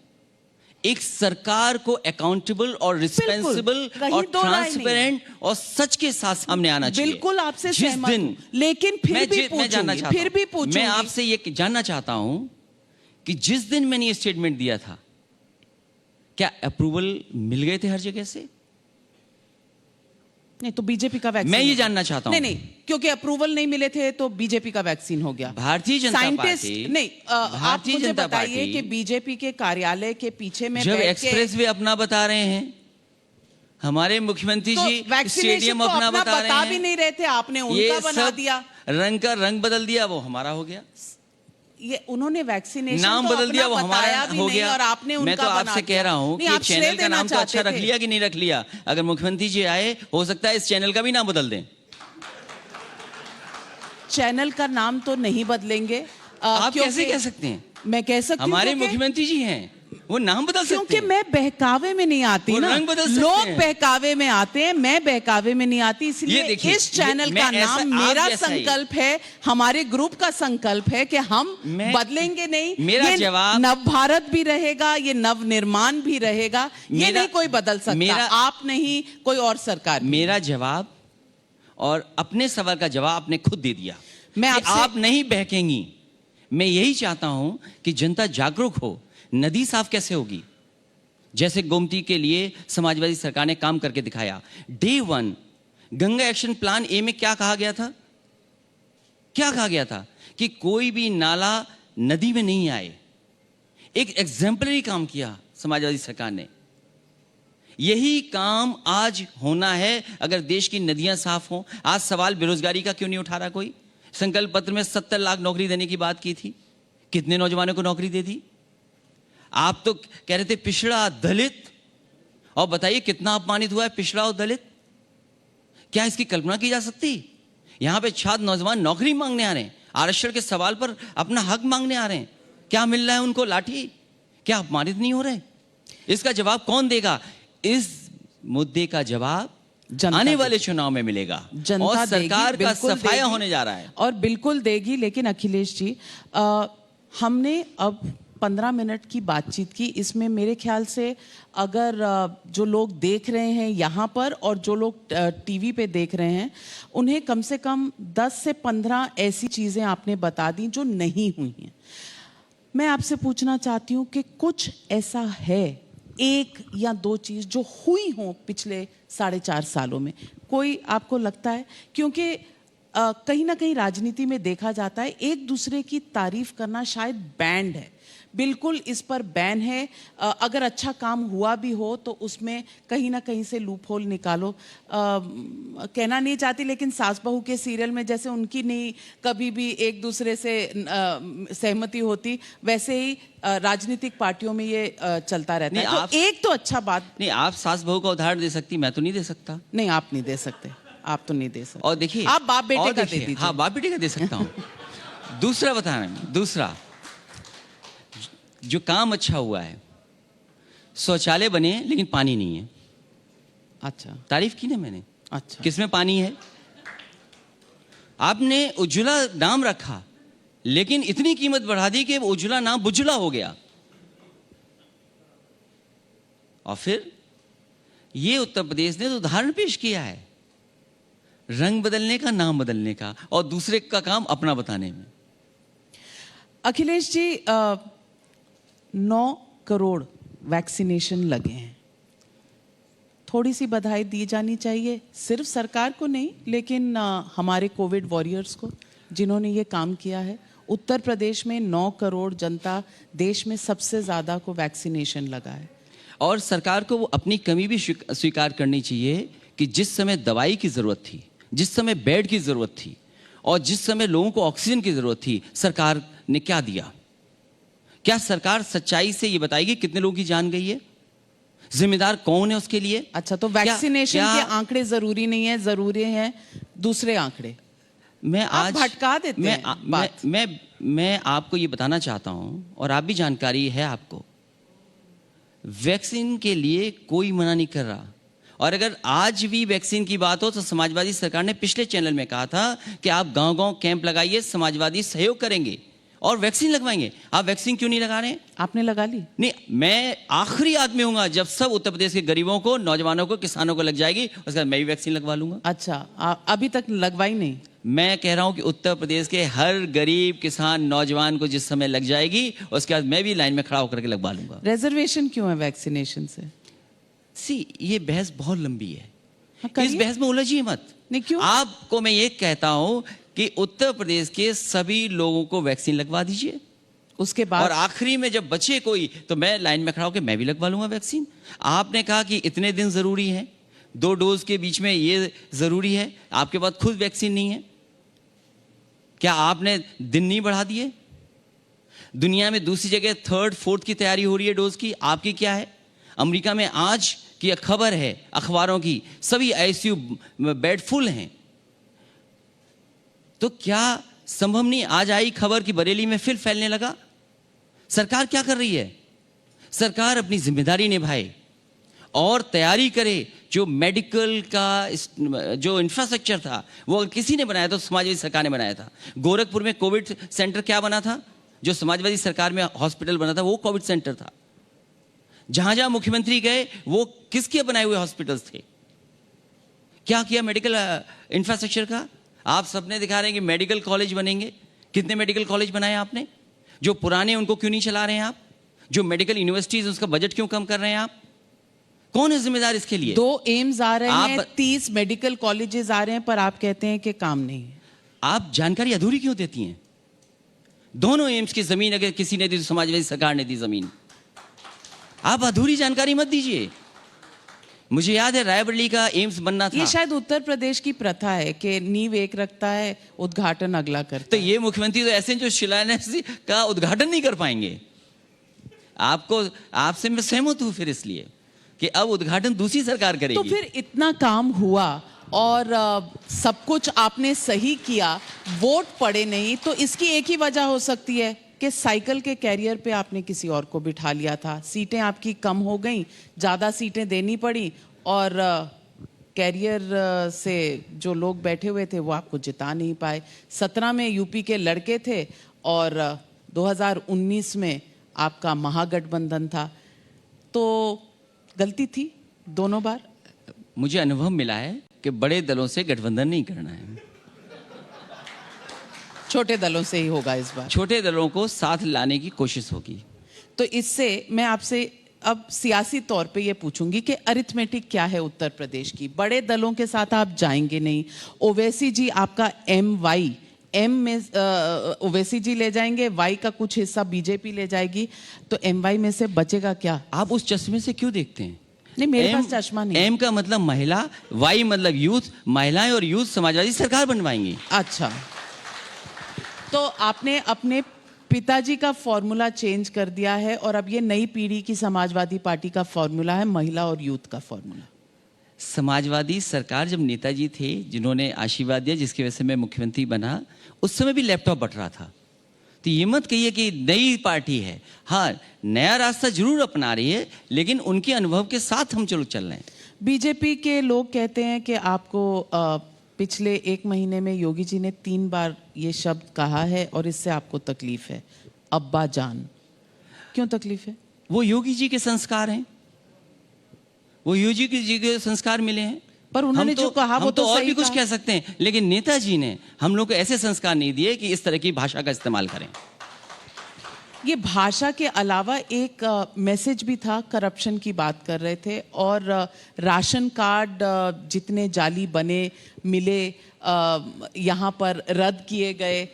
एक सरकार को अकाउंटेबल और रिस्पॉन्सिबल और ट्रांसपेरेंट और सच के साथ सामने आना चाहिए। बिल्कुल आपसे जिस सहमत दिन हूं, लेकिन फिर भी जानना चाहता फिर भी पूछूंगी, मैं आपसे ये जानना चाहता हूं कि जिस दिन मैंने ये स्टेटमेंट दिया था, क्या अप्रूवल मिल गए थे हर जगह से? नहीं, तो बीजेपी का वैक्सीन मैं ये जानना चाहता हूं। नहीं, क्योंकि अप्रूवल नहीं मिले थे तो बीजेपी का वैक्सीन हो गया। भारतीय जनता पार्टी नहीं, आप मुझे बताइए कि बीजेपी के कार्यालय के पीछे में जब एक्सप्रेस वे अपना बता रहे हैं, हमारे मुख्यमंत्री जी स्टेडियम अपना बता रहे हैं, भी नहीं रहे थे, आपने उनका बना दिया, रंग का रंग बदल दिया, वो हमारा हो गया। ये उन्होंने वैक्सीनेशन नाम तो बदल दिया, वो हमारा हो गया, और आपने उनका मैं तो आपसे कह रहा हूं कि चैनल का नाम तो अच्छा रख लिया कि नहीं रख लिया? अगर मुख्यमंत्री जी आए, हो सकता है इस चैनल का भी नाम बदल दें। चैनल का नाम तो नहीं बदलेंगे। आप कैसे कह सकते हैं? मैं कह सकती हूं, हमारे मुख्यमंत्री जी हैं, वो नाम बदल सकते हैं। क्योंकि मैं बहकावे में नहीं आती ना, लोग बहकावे में आते हैं, मैं बहकावे में नहीं आती। इसलिए इस चैनल का नाम, मेरा संकल्प है, हमारे ग्रुप का संकल्प है कि हम बदलेंगे नहीं। मेरा जवाब, नव भारत भी रहेगा, ये नव निर्माण भी रहेगा, ये नहीं कोई बदल सकता, आप नहीं, कोई और सरकार। मेरा जवाब और अपने सवाल का जवाब आपने खुद दे दिया। मैं आप नहीं बहकेंगी। मैं यही चाहता हूं कि जनता जागरूक हो। नदी साफ कैसे होगी? जैसे गोमती के लिए समाजवादी सरकार ने काम करके दिखाया। Day 1 Ganga action plan A में क्या कहा गया था? क्या कहा गया था? कि कोई भी नाला नदी में नहीं आए। एक एग्जाम्पलरी काम किया समाजवादी सरकार ने। यही काम आज होना है अगर देश की नदियां साफ हों। आज सवाल बेरोजगारी का क्यों नहीं उठा रहा कोई? संकल्प पत्र में 70 लाख नौकरी देने की बात की थी, कितने नौजवानों को नौकरी दे दी? आप तो कह रहे थे पिछड़ा दलित, और बताइए कितना अपमानित हुआ है पिछड़ा और दलित। क्या इसकी कल्पना की जा सकती? यहां पे छात्र नौजवान नौकरी मांगने आ रहे हैं, आरक्षण के सवाल पर अपना हक मांगने आ रहे हैं। क्या मिल रहा है उनको? लाठी। क्या अपमानित नहीं हो रहे? इसका जवाब कौन देगा? इस मुद्दे का जवाब आने वाले चुनाव में मिलेगा, और सरकार का सफाया होने जा रहा है, और बिल्कुल देगी। लेकिन अखिलेश जी, हमने अब 15 मिनट की बातचीत की, इसमें मेरे ख्याल से अगर जो लोग देख रहे हैं यहाँ पर और जो लोग टीवी पे देख रहे हैं, उन्हें कम से कम 10 से 15 ऐसी चीज़ें आपने बता दी जो नहीं हुई हैं। मैं आपसे पूछना चाहती हूँ कि कुछ ऐसा है, एक या दो चीज़ जो हुई हो पिछले 4.5 सालों में, कोई आपको लगता है? क्योंकि कहीं ना कहीं राजनीति में देखा जाता है एक दूसरे की तारीफ करना शायद बैंड है, बिल्कुल इस पर बैन है। अगर अच्छा काम हुआ भी हो तो उसमें कहीं ना कहीं से लूप होल निकालो। कहना नहीं चाहती, लेकिन सास बहू के सीरियल में जैसे उनकी नहीं कभी भी एक दूसरे से सहमति होती, वैसे ही राजनीतिक पार्टियों में ये चलता रहता है। तो एक तो अच्छा बात नहीं, आप सास बहू का उदाहरण दे सकती, मैं तो नहीं दे सकता। नहीं, आप नहीं दे सकते, आप तो नहीं दे सकते। और देखिए, आप बाप बेटे का दे दीजिए। हाँ, बाप बेटे का दे सकता हूँ। दूसरा बता रहे हैं, दूसरा जो काम अच्छा हुआ है, शौचालय बने लेकिन पानी नहीं है। अच्छा, तारीफ की ना मैंने। अच्छा, किसमें पानी है? आपने उज्ज्वला नाम रखा, लेकिन इतनी कीमत बढ़ा दी कि उज्ज्वला नाम बुज्जला हो गया। और फिर ये उत्तर प्रदेश ने तो उदाहरण पेश किया है, रंग बदलने का, नाम बदलने का, और दूसरे का काम अपना बताने में। अखिलेश जी, 9 करोड़ वैक्सीनेशन लगे हैं, थोड़ी सी बधाई दी जानी चाहिए, सिर्फ सरकार को नहीं लेकिन हमारे कोविड वॉरियर्स को जिन्होंने ये काम किया है। उत्तर प्रदेश में 9 करोड़ जनता, देश में सबसे ज़्यादा को वैक्सीनेशन लगा है। और सरकार को वो अपनी कमी भी स्वीकार करनी चाहिए कि जिस समय दवाई की ज़रूरत थी, जिस समय बेड की ज़रूरत थी, और जिस समय लोगों को ऑक्सीजन की ज़रूरत थी, सरकार ने क्या दिया? क्या सरकार सच्चाई से ये बताएगी कितने लोगों की जान गई है? जिम्मेदार कौन है उसके लिए? अच्छा, तो वैक्सीनेशन के आंकड़े जरूरी नहीं है, जरूरी है दूसरे आंकड़े। मैं आप आज भटका देते हैं बात। मैं आपको ये बताना चाहता हूं, और आप भी जानकारी है आपको, वैक्सीन के लिए कोई मना नहीं कर रहा। और अगर आज भी वैक्सीन की बात हो तो समाजवादी सरकार ने पिछले चैनल में कहा था कि आप गांव-गांव कैंप लगाइए, समाजवादी सहयोग करेंगे और वैक्सीन लगवाएंगे। आप वैक्सीन क्यों नहीं लगा रहे हैं? आपने लगा ली? नहीं, मैं आखिरी आदमी हूंगा जब सब उत्तर प्रदेश के गरीबों को, नौजवानों को, किसानों को लग जाएगी, उसके बाद मैं भी वैक्सीन लगवा लूंगा। अच्छा, अभी तक लगवाई नहीं? मैं कह रहा हूं कि उत्तर प्रदेश के हर गरीब, किसान, नौजवान को जिस समय लग जाएगी, उसके बाद मैं भी लाइन में खड़ा होकर के लगवा लूंगा। रिजर्वेशन क्यों है वैक्सीनेशन से? ये बहस बहुत लंबी है। हाँ, इस बहस में उलझिए मत। नहीं, क्यों? आपको मैं ये कहता हूं कि उत्तर प्रदेश के सभी लोगों को वैक्सीन लगवा दीजिए, उसके बाद और आखिरी में जब बचे कोई तो मैं लाइन में खड़ा होकर मैं भी लगवा लूंगा वैक्सीन। आपने कहा कि इतने दिन जरूरी है, 2 डोज के बीच में ये जरूरी है, आपके पास खुद वैक्सीन नहीं है, क्या आपने दिन नहीं बढ़ा दिए? दुनिया में दूसरी जगह 3rd 4th की तैयारी हो रही है डोज की, आपकी क्या है? अमेरिका में आज की खबर है अखबारों की, सभी आईसीयू बेड फुल हैं। तो क्या संभव नहीं? आज आई खबर कि बरेली में फिर फैलने लगा। सरकार क्या कर रही है? सरकार अपनी जिम्मेदारी निभाए और तैयारी करे। जो मेडिकल का जो इंफ्रास्ट्रक्चर था वो किसी ने बनाया था, समाजवादी सरकार ने बनाया था। गोरखपुर में कोविड सेंटर क्या बना था? जो समाजवादी सरकार में हॉस्पिटल बना था वो कोविड सेंटर था। जहां जहां मुख्यमंत्री गए वो किसके बनाए हुए हॉस्पिटल्स थे? क्या किया मेडिकल इंफ्रास्ट्रक्चर का? आप सबने दिखा रहे हैं कि मेडिकल कॉलेज बनेंगे। कितने मेडिकल कॉलेज बनाए आपने? जो पुराने उनको क्यों नहीं चला रहे हैं आप? जो मेडिकल यूनिवर्सिटीज उसका बजट क्यों कम कर रहे हैं आप? कौन है जिम्मेदार इसके लिए? 2 एम्स आ रहे हैं, 30 मेडिकल कॉलेजेस आ रहे हैं, पर आप कहते हैं कि काम नहीं है। आप जानकारी अधूरी क्यों देती हैं? दोनों एम्स की जमीन अगर किसी ने दी तो समाजवादी सरकार ने दी जमीन। आप अधूरी जानकारी मत दीजिए। मुझे याद है रायबरेली का एम्स बनना था। ये शायद उत्तर प्रदेश की प्रथा है कि नींव एक रखता है, उद्घाटन अगला करता तो है। ये मुख्यमंत्री तो ऐसे जो शिलान्यास का उद्घाटन नहीं कर पाएंगे। आपसे मैं सहमत हूं फिर इसलिए कि अब उद्घाटन दूसरी सरकार करेगी। तो फिर इतना काम हुआ और सब कुछ आपने सही किया, वोट पड़े नहीं, तो इसकी एक ही वजह हो सकती है कि साइकिल के कैरियर पे आपने किसी और को बिठा लिया था, सीटें आपकी कम हो गई, ज़्यादा सीटें देनी पड़ी, और कैरियर से जो लोग बैठे हुए थे वो आपको जिता नहीं पाए। 17 में यूपी के लड़के थे और 2019 में आपका महागठबंधन था, तो गलती थी दोनों बार। मुझे अनुभव मिला है कि बड़े दलों से गठबंधन नहीं करना है, छोटे दलों से ही होगा इस बार। छोटे दलों को साथ लाने की कोशिश होगी। तो इससे मैं आपसे अब सियासी तौर पे ये पूछूंगी कि अरिथमेटिक क्या है उत्तर प्रदेश की? बड़े दलों के साथ आप जाएंगे नहीं। ओवैसी जी आपका एम में ओवैसी जी ले जाएंगे, वाई का कुछ हिस्सा बीजेपी ले जाएगी, तो MY में से बचेगा क्या? आप उस चश्मे से क्यों देखते हैं? नहीं, मेरे पास चश्मा नहीं। एम का मतलब महिला, वाई मतलब यूथ। महिलाएं और यूथ समाजवादी सरकार बनवाएंगी। अच्छा, तो आपने अपने पिताजी का फॉर्मूला चेंज कर दिया है और अब ये नई पीढ़ी की समाजवादी पार्टी का फॉर्मूला है, महिला और यूथ का फॉर्मूला। समाजवादी सरकार जब नेताजी थे जिन्होंने आशीर्वाद दिया, जिसकी वजह से मैं मुख्यमंत्री बना, उस समय भी लैपटॉप बट रहा था। तो ये मत कहिए कि नई पार्टी है। हाँ, नया रास्ता जरूर अपना रही है, लेकिन उनके अनुभव के साथ हम चल रहे हैं। बीजेपी के लोग कहते हैं कि आपको पिछले 1 महीने में योगी जी ने 3 बार ये शब्द कहा है और इससे आपको तकलीफ है। अब्बा जान, क्यों तकलीफ है? वो योगी जी के संस्कार हैं, वो योगी जी के संस्कार मिले हैं। पर उन्होंने जो कहा वो हम तो और सही भी कुछ कहा। कह सकते हैं, लेकिन नेताजी ने हम लोग को ऐसे संस्कार नहीं दिए कि इस तरह की भाषा का इस्तेमाल करें। ये भाषा के अलावा एक मैसेज भी था, करप्शन की बात कर रहे थे, और राशन कार्ड जितने जाली बने मिले यहाँ पर रद्द किए गए।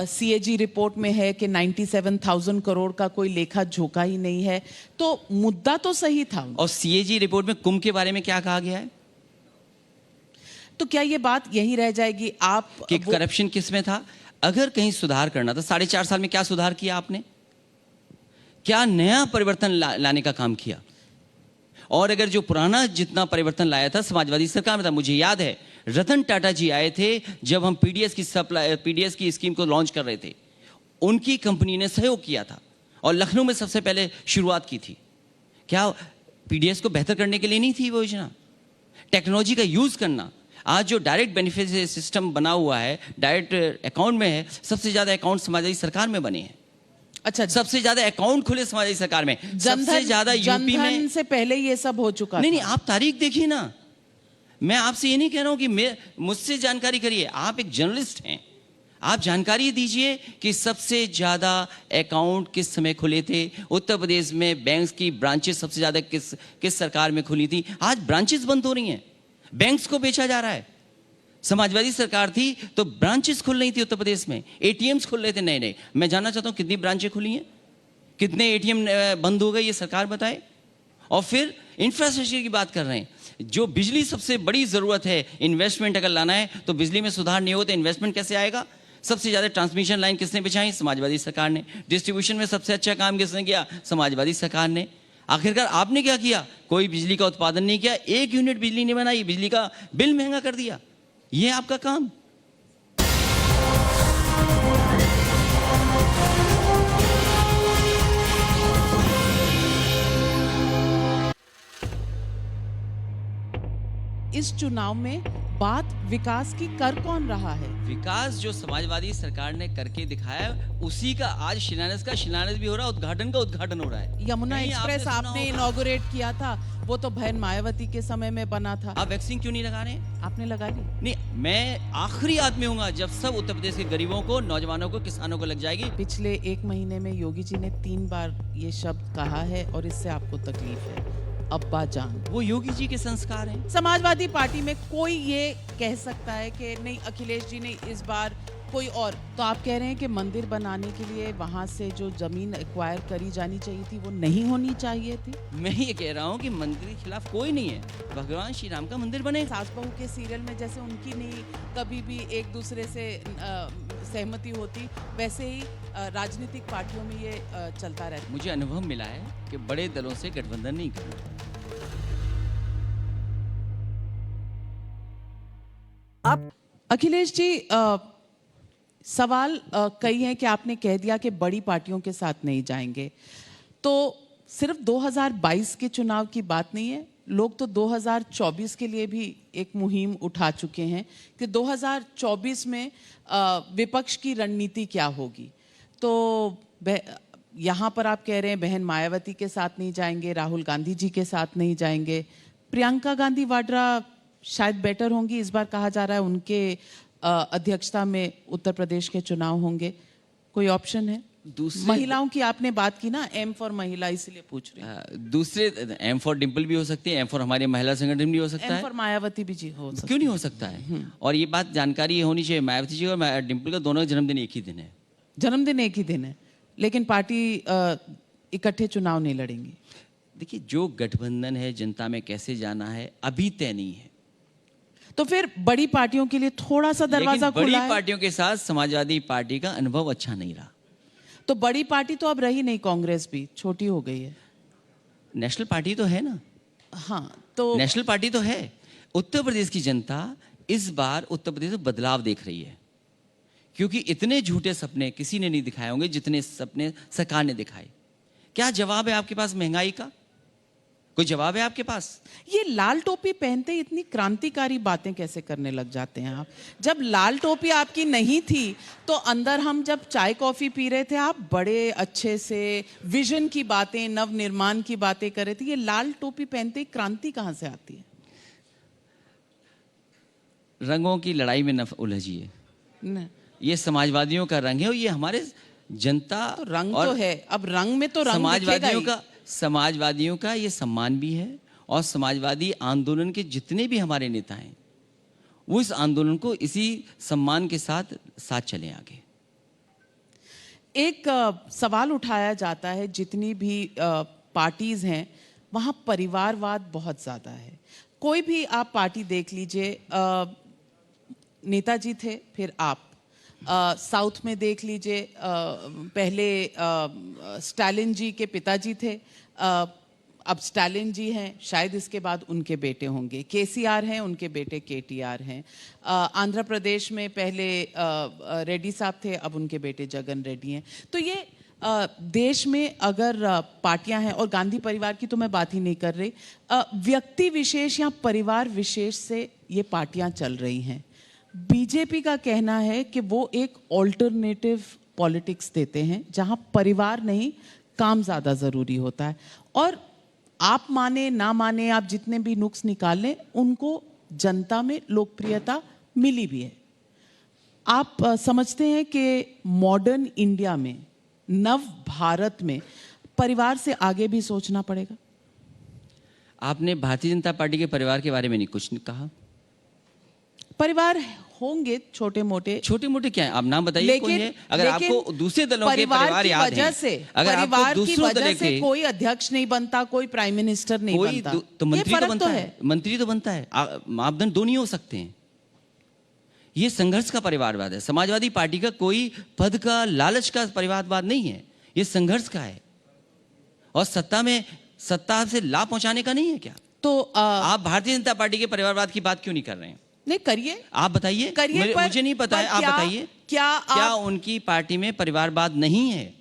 सीएजी रिपोर्ट में है कि 97,000 करोड़ का कोई लेखा जोखा ही नहीं है। तो मुद्दा तो सही था। और सीएजी रिपोर्ट में कुंभ के बारे में क्या कहा गया है तो क्या ये बात यही रह जाएगी? आप कि करप्शन किस में था? अगर कहीं सुधार करना था, 4.5 साल में क्या सुधार किया आपने? क्या नया परिवर्तन लाने का काम किया? और अगर जो पुराना जितना परिवर्तन लाया था समाजवादी सरकार में था, मुझे याद है रतन टाटा जी आए थे जब हम पीडीएस की स्कीम को लॉन्च कर रहे थे, उनकी कंपनी ने सहयोग किया था और लखनऊ में सबसे पहले शुरुआत की थी। क्या पीडीएस को बेहतर करने के लिए नहीं थी वो योजना? टेक्नोलॉजी का यूज करना। आज जो डायरेक्ट बेनिफिट सिस्टम बना हुआ है, डायरेक्ट अकाउंट में है, सबसे ज्यादा अकाउंट समाजवादी सरकार में बने हैं। अच्छा, सबसे ज्यादा अकाउंट खुले समाजवादी सरकार में, सबसे ज्यादा यूपी में। जनधन से पहले ये सब हो चुका नहीं था। नहीं, आप तारीख देखिए ना। मैं आपसे ये नहीं कह रहा हूं कि मुझसे जानकारी करिए, आप एक जर्नलिस्ट हैं, आप जानकारी दीजिए कि सबसे ज्यादा अकाउंट किस समय खुले थे उत्तर प्रदेश में। बैंक्स की ब्रांचेस सबसे ज्यादा किस सरकार में खुली थी? आज ब्रांचेस बंद हो रही हैं, बैंक्स को बेचा जा रहा है। समाजवादी सरकार थी तो ब्रांचेस खुल रही थी उत्तर प्रदेश में, एटीएम्स खुल रहे थे नए नए। मैं जानना चाहता हूं कितनी ब्रांचें खुली हैं, कितने एटीएम बंद हो गए, ये सरकार बताए। और फिर इंफ्रास्ट्रक्चर की बात कर रहे हैं, जो बिजली सबसे बड़ी जरूरत है, इन्वेस्टमेंट अगर लाना है तो बिजली में सुधार नहीं हो तो इन्वेस्टमेंट कैसे आएगा? सबसे ज्यादा ट्रांसमिशन लाइन किसने बिछाई? समाजवादी सरकार ने। डिस्ट्रीब्यूशन में सबसे अच्छा काम किसने किया? समाजवादी सरकार ने। आखिरकार आपने क्या किया? कोई बिजली का उत्पादन नहीं किया, 1 यूनिट बिजली नहीं बनाई, बिजली का बिल महंगा कर दिया। ये आपका काम। इस चुनाव में बात विकास की कर कौन रहा है? विकास जो समाजवादी सरकार ने करके दिखाया, उसी का आज शिलान्यास भी हो रहा है, उद्घाटन का उद्घाटन हो रहा है। यमुना नहीं, एक्सप्रेस आपने सुना आपने होगा। इनॉग्रेट किया था, वो तो बहन मायावती के समय में बना था। आप वैक्सीन क्यों नहीं लगा रहे? आपने लगा ली? नहीं, मैं आखिरी आदमी हूंगा जब सब उत्तर प्रदेश के गरीबों को, नौजवानों को, किसानों को लग जाएगी। पिछले 1 महीने में योगी जी ने 3 बार ये शब्द कहा है और इससे आपको तकलीफ है। अब्बा जान, वो योगी जी के संस्कार हैं। समाजवादी पार्टी में कोई ये कह सकता है कि नहीं अखिलेश जी ने इस बार कोई और, तो आप कह रहे हैं कि मंदिर बनाने के लिए वहां से जो जमीन एक्वायर करी जानी चाहिए थी वो नहीं होनी चाहिए थी? मैं ये कह रहा हूँ कि मंदिर के खिलाफ कोई नहीं है, भगवान श्री राम का मंदिर बने। सास बहू के सीरियल में जैसे उनकी नहीं कभी भी एक दूसरे से सहमति होती, वैसे ही राजनीतिक पार्टियों में ये चलता रहता। मुझे अनुभव मिला है कि बड़े दलों से गठबंधन नहीं करना। अखिलेश जी, सवाल कई हैं कि आपने कह दिया कि बड़ी पार्टियों के साथ नहीं जाएंगे, तो सिर्फ 2022 के चुनाव की बात नहीं है, लोग तो 2024 के लिए भी एक मुहिम उठा चुके हैं कि 2024 में विपक्ष की रणनीति क्या होगी। तो यहाँ पर आप कह रहे हैं बहन मायावती के साथ नहीं जाएंगे, राहुल गांधी जी के साथ नहीं जाएंगे, प्रियंका गांधी वाड्रा शायद बेटर होंगी। इस बार कहा जा रहा है उनके अध्यक्षता में उत्तर प्रदेश के चुनाव होंगे। कोई ऑप्शन है? महिलाओं की आपने बात की ना, एम फॉर महिला, इसलिए पूछ रहे हैं। दूसरे एम फॉर डिम्पल भी हो सकती है, एम फॉर हमारे महिला संगठन भी हो सकता एम है, फॉर मायावती भी जी हो सकता क्यों नहीं हो सकता है? और ये बात जानकारी होनी चाहिए, मायावती जी और डिम्पल का दोनों का जन्मदिन एक ही दिन है। जन्मदिन एक ही दिन है, लेकिन पार्टी इकट्ठे चुनाव नहीं लड़ेंगी। देखिए, जो गठबंधन है जनता में कैसे जाना है अभी तय नहीं है। तो फिर बड़ी पार्टियों के लिए थोड़ा सा दरवाजा बड़ी खुला है। पार्टियों के साथ समाजवादी पार्टी का अनुभव अच्छा नहीं रहा। तो बड़ी पार्टी तो अब रही नहीं, कांग्रेस भी छोटी हो गई है। नेशनल पार्टी तो है ना। हाँ, तो नेशनल पार्टी तो है। उत्तर प्रदेश की जनता इस बार उत्तर प्रदेश में बदलाव देख रही है, क्योंकि इतने झूठे सपने किसी ने नहीं दिखाए होंगे जितने सपने सरकार ने दिखाए। क्या जवाब है आपके पास महंगाई का? कोई जवाब है आपके पास? ये लाल टोपी पहनते ही इतनी क्रांतिकारी बातें कैसे करने लग जाते हैं आप? जब लाल टोपी आपकी नहीं थी तो अंदर हम जब चाय कॉफी पी रहे थे आप बड़े अच्छे से विजन की बातें, नव निर्माण की बातें कर रहे थे। ये लाल टोपी पहनते ही क्रांति कहाँ से आती है? रंगों की लड़ाई में न उलझिए। न, ये समाजवादियों का रंग है और ये हमारे जनता तो रंग और तो है, अब रंग में तो रंग दिखेगा ही। समाजवादियों का ये सम्मान भी है और समाजवादी आंदोलन के जितने भी हमारे नेता हैं वो इस आंदोलन को इसी सम्मान के साथ चलें आगे। एक सवाल उठाया जाता है, जितनी भी पार्टीज हैं वहाँ परिवारवाद बहुत ज़्यादा है। कोई भी आप पार्टी देख लीजिए, नेताजी थे, फिर आप साउथ में देख लीजिए, पहले स्टालिन जी के पिताजी थे, अब स्टालिन जी हैं, शायद इसके बाद उनके बेटे होंगे। केसीआर हैं, उनके बेटे केटीआर हैं। आंध्र प्रदेश में पहले रेड्डी साहब थे, अब उनके बेटे जगन रेड्डी हैं। तो ये देश में अगर पार्टियां हैं, और गांधी परिवार की तो मैं बात ही नहीं कर रही, व्यक्ति विशेष या परिवार विशेष से ये पार्टियां चल रही हैं। बीजेपी का कहना है कि वो एक ऑल्टरनेटिव पॉलिटिक्स देते हैं जहां परिवार नहीं, काम ज़्यादा ज़रूरी होता है। और आप माने ना माने, आप जितने भी नुक्स निकाल लें, उनको जनता में लोकप्रियता मिली भी है। आप समझते हैं कि मॉडर्न इंडिया में, नव भारत में परिवार से आगे भी सोचना पड़ेगा? आपने भारतीय जनता पार्टी के परिवार के बारे में नहीं कुछ कहा। परिवार होंगे छोटे मोटे क्या है? आप नाम बताइए कौन है? अगर आपको दूसरे दलों के परिवार याद हैं, अगर परिवार की वजह से कोई अध्यक्ष नहीं बनता, कोई प्राइम मिनिस्टर नहीं बनता, तो मंत्री तो बनता है, मंत्री तो बनता है। मापदंड दो नहीं हो सकते हैं। ये संघर्ष का परिवारवाद है। समाजवादी पार्टी का कोई पद का, लालच का परिवारवाद नहीं है, ये संघर्ष का है। और सत्ता से लाभ पहुंचाने का नहीं है क्या? तो आप भारतीय जनता पार्टी के परिवारवाद की बात क्यों नहीं कर रहे हैं? नहीं, करिए, आप बताइए। मुझे नहीं पता है, आप बताइए। क्या उनकी पार्टी में परिवारवाद नहीं है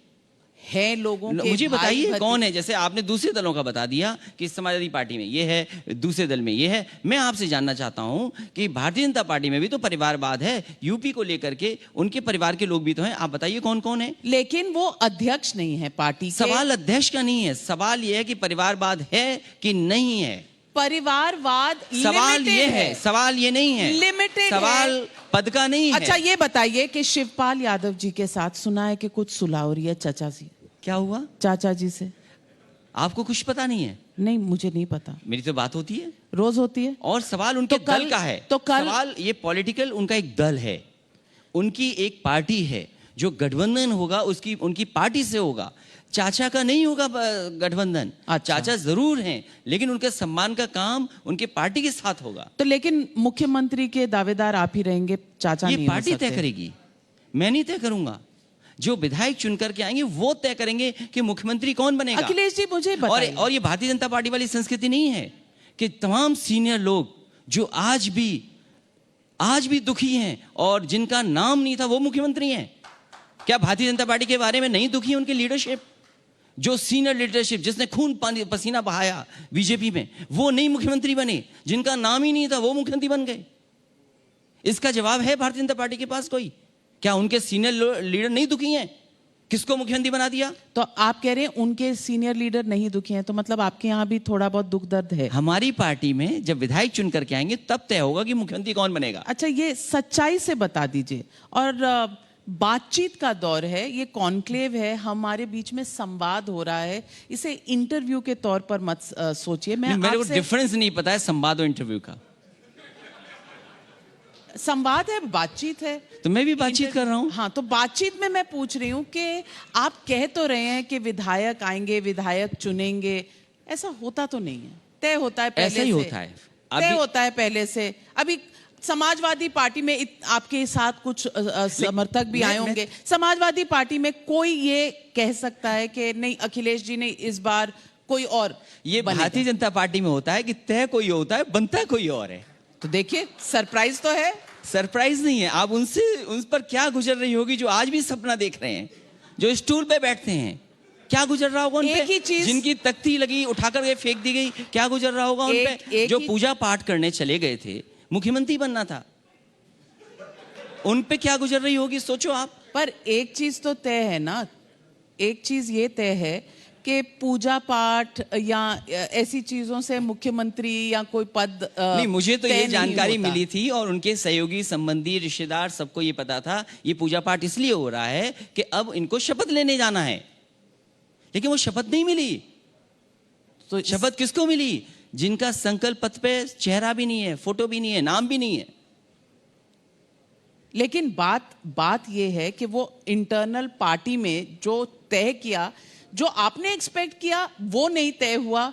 लोगों के? मुझे बताइए कौन है। जैसे आपने दूसरे दलों का बता दिया कि समाजवादी पार्टी में ये है, दूसरे दल में ये है। मैं आपसे जानना चाहता हूं कि भारतीय जनता पार्टी में भी तो परिवारवाद है। यूपी को लेकर के उनके परिवार के लोग भी तो हैं। आप बताइए कौन कौन है। लेकिन वो अध्यक्ष नहीं है पार्टी के। सवाल अध्यक्ष का नहीं है, सवाल ये है कि परिवारवाद है कि नहीं है। परिवारवाद सवाल ये है, सवाल ये नहीं है, लिमिटेड सवाल पद का नहीं है। अच्छा, ये बताइए कि शिवपाल यादव जी के साथ सुना है कि कुछ सुलह हो रही है चाचा जी। क्या हुआ चाचा जी से? आपको कुछ पता नहीं है? नहीं, मुझे नहीं पता। मेरी तो बात होती है, रोज होती है। और सवाल उनके दल का है। तो कल सवाल ये पॉलिटिकल, उनका एक दल है, उनकी एक पार्टी है, जो गठबंधन होगा उसकी उनकी पार्टी से होगा। चाचा का नहीं होगा गठबंधन। अच्छा। चाचा जरूर हैं, लेकिन उनके सम्मान का काम उनके पार्टी के साथ होगा। तो लेकिन मुख्यमंत्री के दावेदार आप ही रहेंगे, चाचा नहीं हो सकते। ये पार्टी तय करेगी, मैं नहीं तय करूंगा। जो विधायक चुन करके आएंगे वो तय करेंगे कि मुख्यमंत्री कौन बनेगा। अखिलेश जी, मुझे बताइए। और ये भारतीय जनता पार्टी वाली संस्कृति नहीं है कि तमाम सीनियर लोग जो आज भी दुखी हैं और जिनका नाम नहीं था वो मुख्यमंत्री हैं। क्या भारतीय जनता पार्टी के बारे में नहीं दुखी है उनकी लीडरशिप? जो सीनियर लीडरशिप, जिसने खून पसीना बहाया बीजेपी में, वो नहीं मुख्यमंत्री बने। जिनका नाम ही नहीं था वो मुख्यमंत्री बन गए। इसका जवाब है भारतीय जनता पार्टी के पास कोई? क्या उनके सीनियर लीडर नहीं दुखी हैं? किसको मुख्यमंत्री बना दिया? तो आप कह रहे हैं उनके सीनियर लीडर नहीं दुखी हैं, तो मतलब आपके यहाँ भी थोड़ा बहुत दुख दर्द है। हमारी पार्टी में जब विधायक चुन करके आएंगे तब तय होगा कि मुख्यमंत्री कौन बनेगा। अच्छा, ये सच्चाई से बता दीजिए। और बातचीत का दौर है, ये कॉन्क्लेव है, हमारे बीच में संवाद हो रहा है, इसे इंटरव्यू के तौर पर मत सोचिए। मेरे को डिफरेंस नहीं पता है संवाद और इंटरव्यू का। संवाद है, बातचीत है, तो मैं भी बातचीत कर रहा हूँ। हाँ, तो बातचीत में मैं पूछ रही हूँ कि आप कह तो रहे हैं कि विधायक आएंगे, विधायक चुनेंगे, ऐसा होता तो नहीं है। तय होता है पहले से। ऐसा ही होता है, तय होता है पहले से। अभी समाजवादी पार्टी में आपके साथ कुछ समर्थक भी आए होंगे। समाजवादी पार्टी में कोई ये कह सकता है कि नहीं, अखिलेश जी ने इस बार कोई और। ये भारतीय जनता पार्टी में होता है कि तय कोई होता है, बनता कोई और है। तो देखिए, सरप्राइज तो है। सरप्राइज नहीं है। आप उन पर क्या गुजर रही होगी जो आज भी सपना देख रहे हैं, जो स्टूल पे बैठते हैं। क्या गुजर रहा होगा उन एक ही पे? चीज- जिनकी तख्ती लगी उठाकर के फेंक दी गई, क्या गुजर रहा होगा उन पे? एक जो ही- पूजा पाठ करने चले गए थे, मुख्यमंत्री बनना था, उन पे क्या गुजर रही होगी, सोचो आप। पर एक चीज तो तय है ना, एक चीज ये तय है कि पूजा पाठ या ऐसी चीजों से मुख्यमंत्री या कोई पद नहीं, मुझे तो तय ये नहीं जानकारी होता। मिली थी और उनके सहयोगी संबंधी रिश्तेदार सबको ये पता था ये पूजा पाठ इसलिए हो रहा है कि अब इनको शपथ लेने जाना है, लेकिन वो शपथ नहीं मिली। तो शपथ किसको मिली? जिनका संकल्प पत्र पे चेहरा भी नहीं है, फोटो भी नहीं है, नाम भी नहीं है। लेकिन बात ये है कि वो इंटरनल पार्टी में जो तय किया, जो आपने एक्सपेक्ट किया वो नहीं तय हुआ,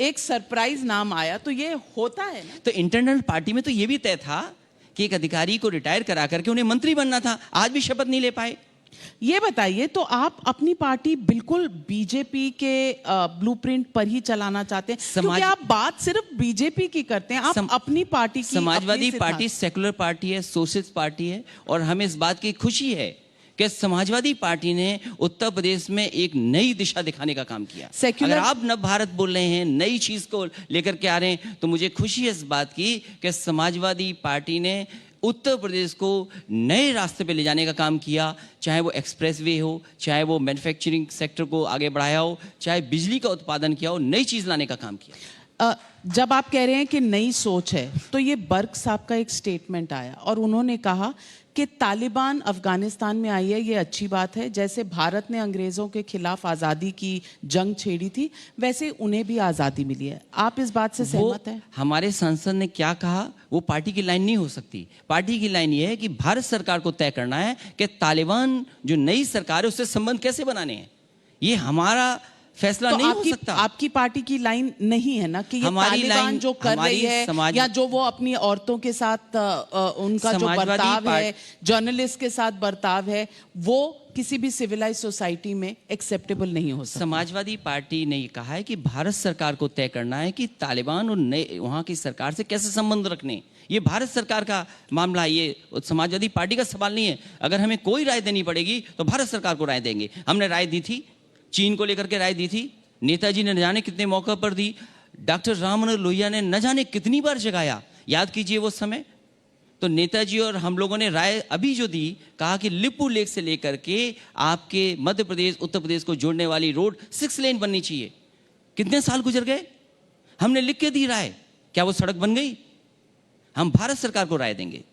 एक सरप्राइज नाम आया, तो ये होता है ना। तो इंटरनल पार्टी में तो ये भी तय था कि एक अधिकारी को रिटायर करा करके उन्हें मंत्री बनना था, आज भी शपथ नहीं ले पाए। ये बताइए, तो आप अपनी पार्टी बिल्कुल बीजेपी के ब्लूप्रिंट पर ही चलाना चाहते हैं? क्योंकि आप बात सिर्फ बीजेपी की करते हैं, आप अपनी पार्टी की, समाजवादी अपनी पार्टी सेकुलर पार्टी है, सोशलिस्ट पार्टी है, और हमें इस बात की खुशी है कि समाजवादी पार्टी ने उत्तर प्रदेश में एक नई दिशा दिखाने का काम किया। सेक्युलर- अगर आप नव भारत बोल रहे हैं, नई चीज को लेकर के आ रहे हैं, तो मुझे खुशी है इस बात की कि समाजवादी पार्टी ने उत्तर प्रदेश को नए रास्ते पे ले जाने का काम किया, चाहे वो एक्सप्रेसवे हो, चाहे वो मैन्युफैक्चरिंग सेक्टर को आगे बढ़ाया हो, चाहे बिजली का उत्पादन किया हो, नई चीज लाने का काम किया। जब आप कह रहे हैं कि नई सोच है, तो ये बर्क साहब का एक स्टेटमेंट आया और उन्होंने कहा कि तालिबान अफगानिस्तान में आई है, ये अच्छी बात है, जैसे भारत ने अंग्रेजों के खिलाफ आज़ादी की जंग छेड़ी थी, वैसे उन्हें भी आज़ादी मिली है। आप इस बात से सहमत हैं? हमारे सांसद ने क्या कहा, वो पार्टी की लाइन नहीं हो सकती। पार्टी की लाइन ये है कि भारत सरकार को तय करना है कि तालिबान जो नई सरकार है उससे संबंध कैसे बनाने हैं। ये हमारा फैसला तो नहीं हो सकता। आपकी पार्टी की लाइन नहीं है ना कि ये हमारी तालिबान लाइन- जो कर रही है, या जो वो अपनी औरतों के साथ उनका जो समाजवादी बर्ताव है, जर्नलिस्ट के साथ बर्ताव है, वो किसी भी सिविलाइज सोसाइटी में एक्सेप्टेबल नहीं हो सकता। समाजवादी पार्टी ने ये कहा है कि भारत सरकार को तय करना है कि तालिबान और नए वहाँ की सरकार से कैसे संबंध रखने। ये भारत सरकार का मामला है, ये समाजवादी पार्टी का सवाल नहीं है। अगर हमें कोई राय देनी पड़ेगी तो भारत सरकार को राय देंगे। हमने राय दी थी, चीन को लेकर के राय दी थी, नेताजी ने न जाने कितने मौके पर दी, डॉक्टर राम मनोहर लोहिया ने न जाने कितनी बार जगाया, याद कीजिए वो समय। तो नेताजी और हम लोगों ने राय अभी जो दी, कहा कि लिपू लेक से लेकर के आपके मध्य प्रदेश उत्तर प्रदेश को जोड़ने वाली रोड 6 लेन बननी चाहिए। कितने साल गुजर गए, हमने लिख के दी राय, क्या वो सड़क बन गई? हम भारत सरकार को राय देंगे।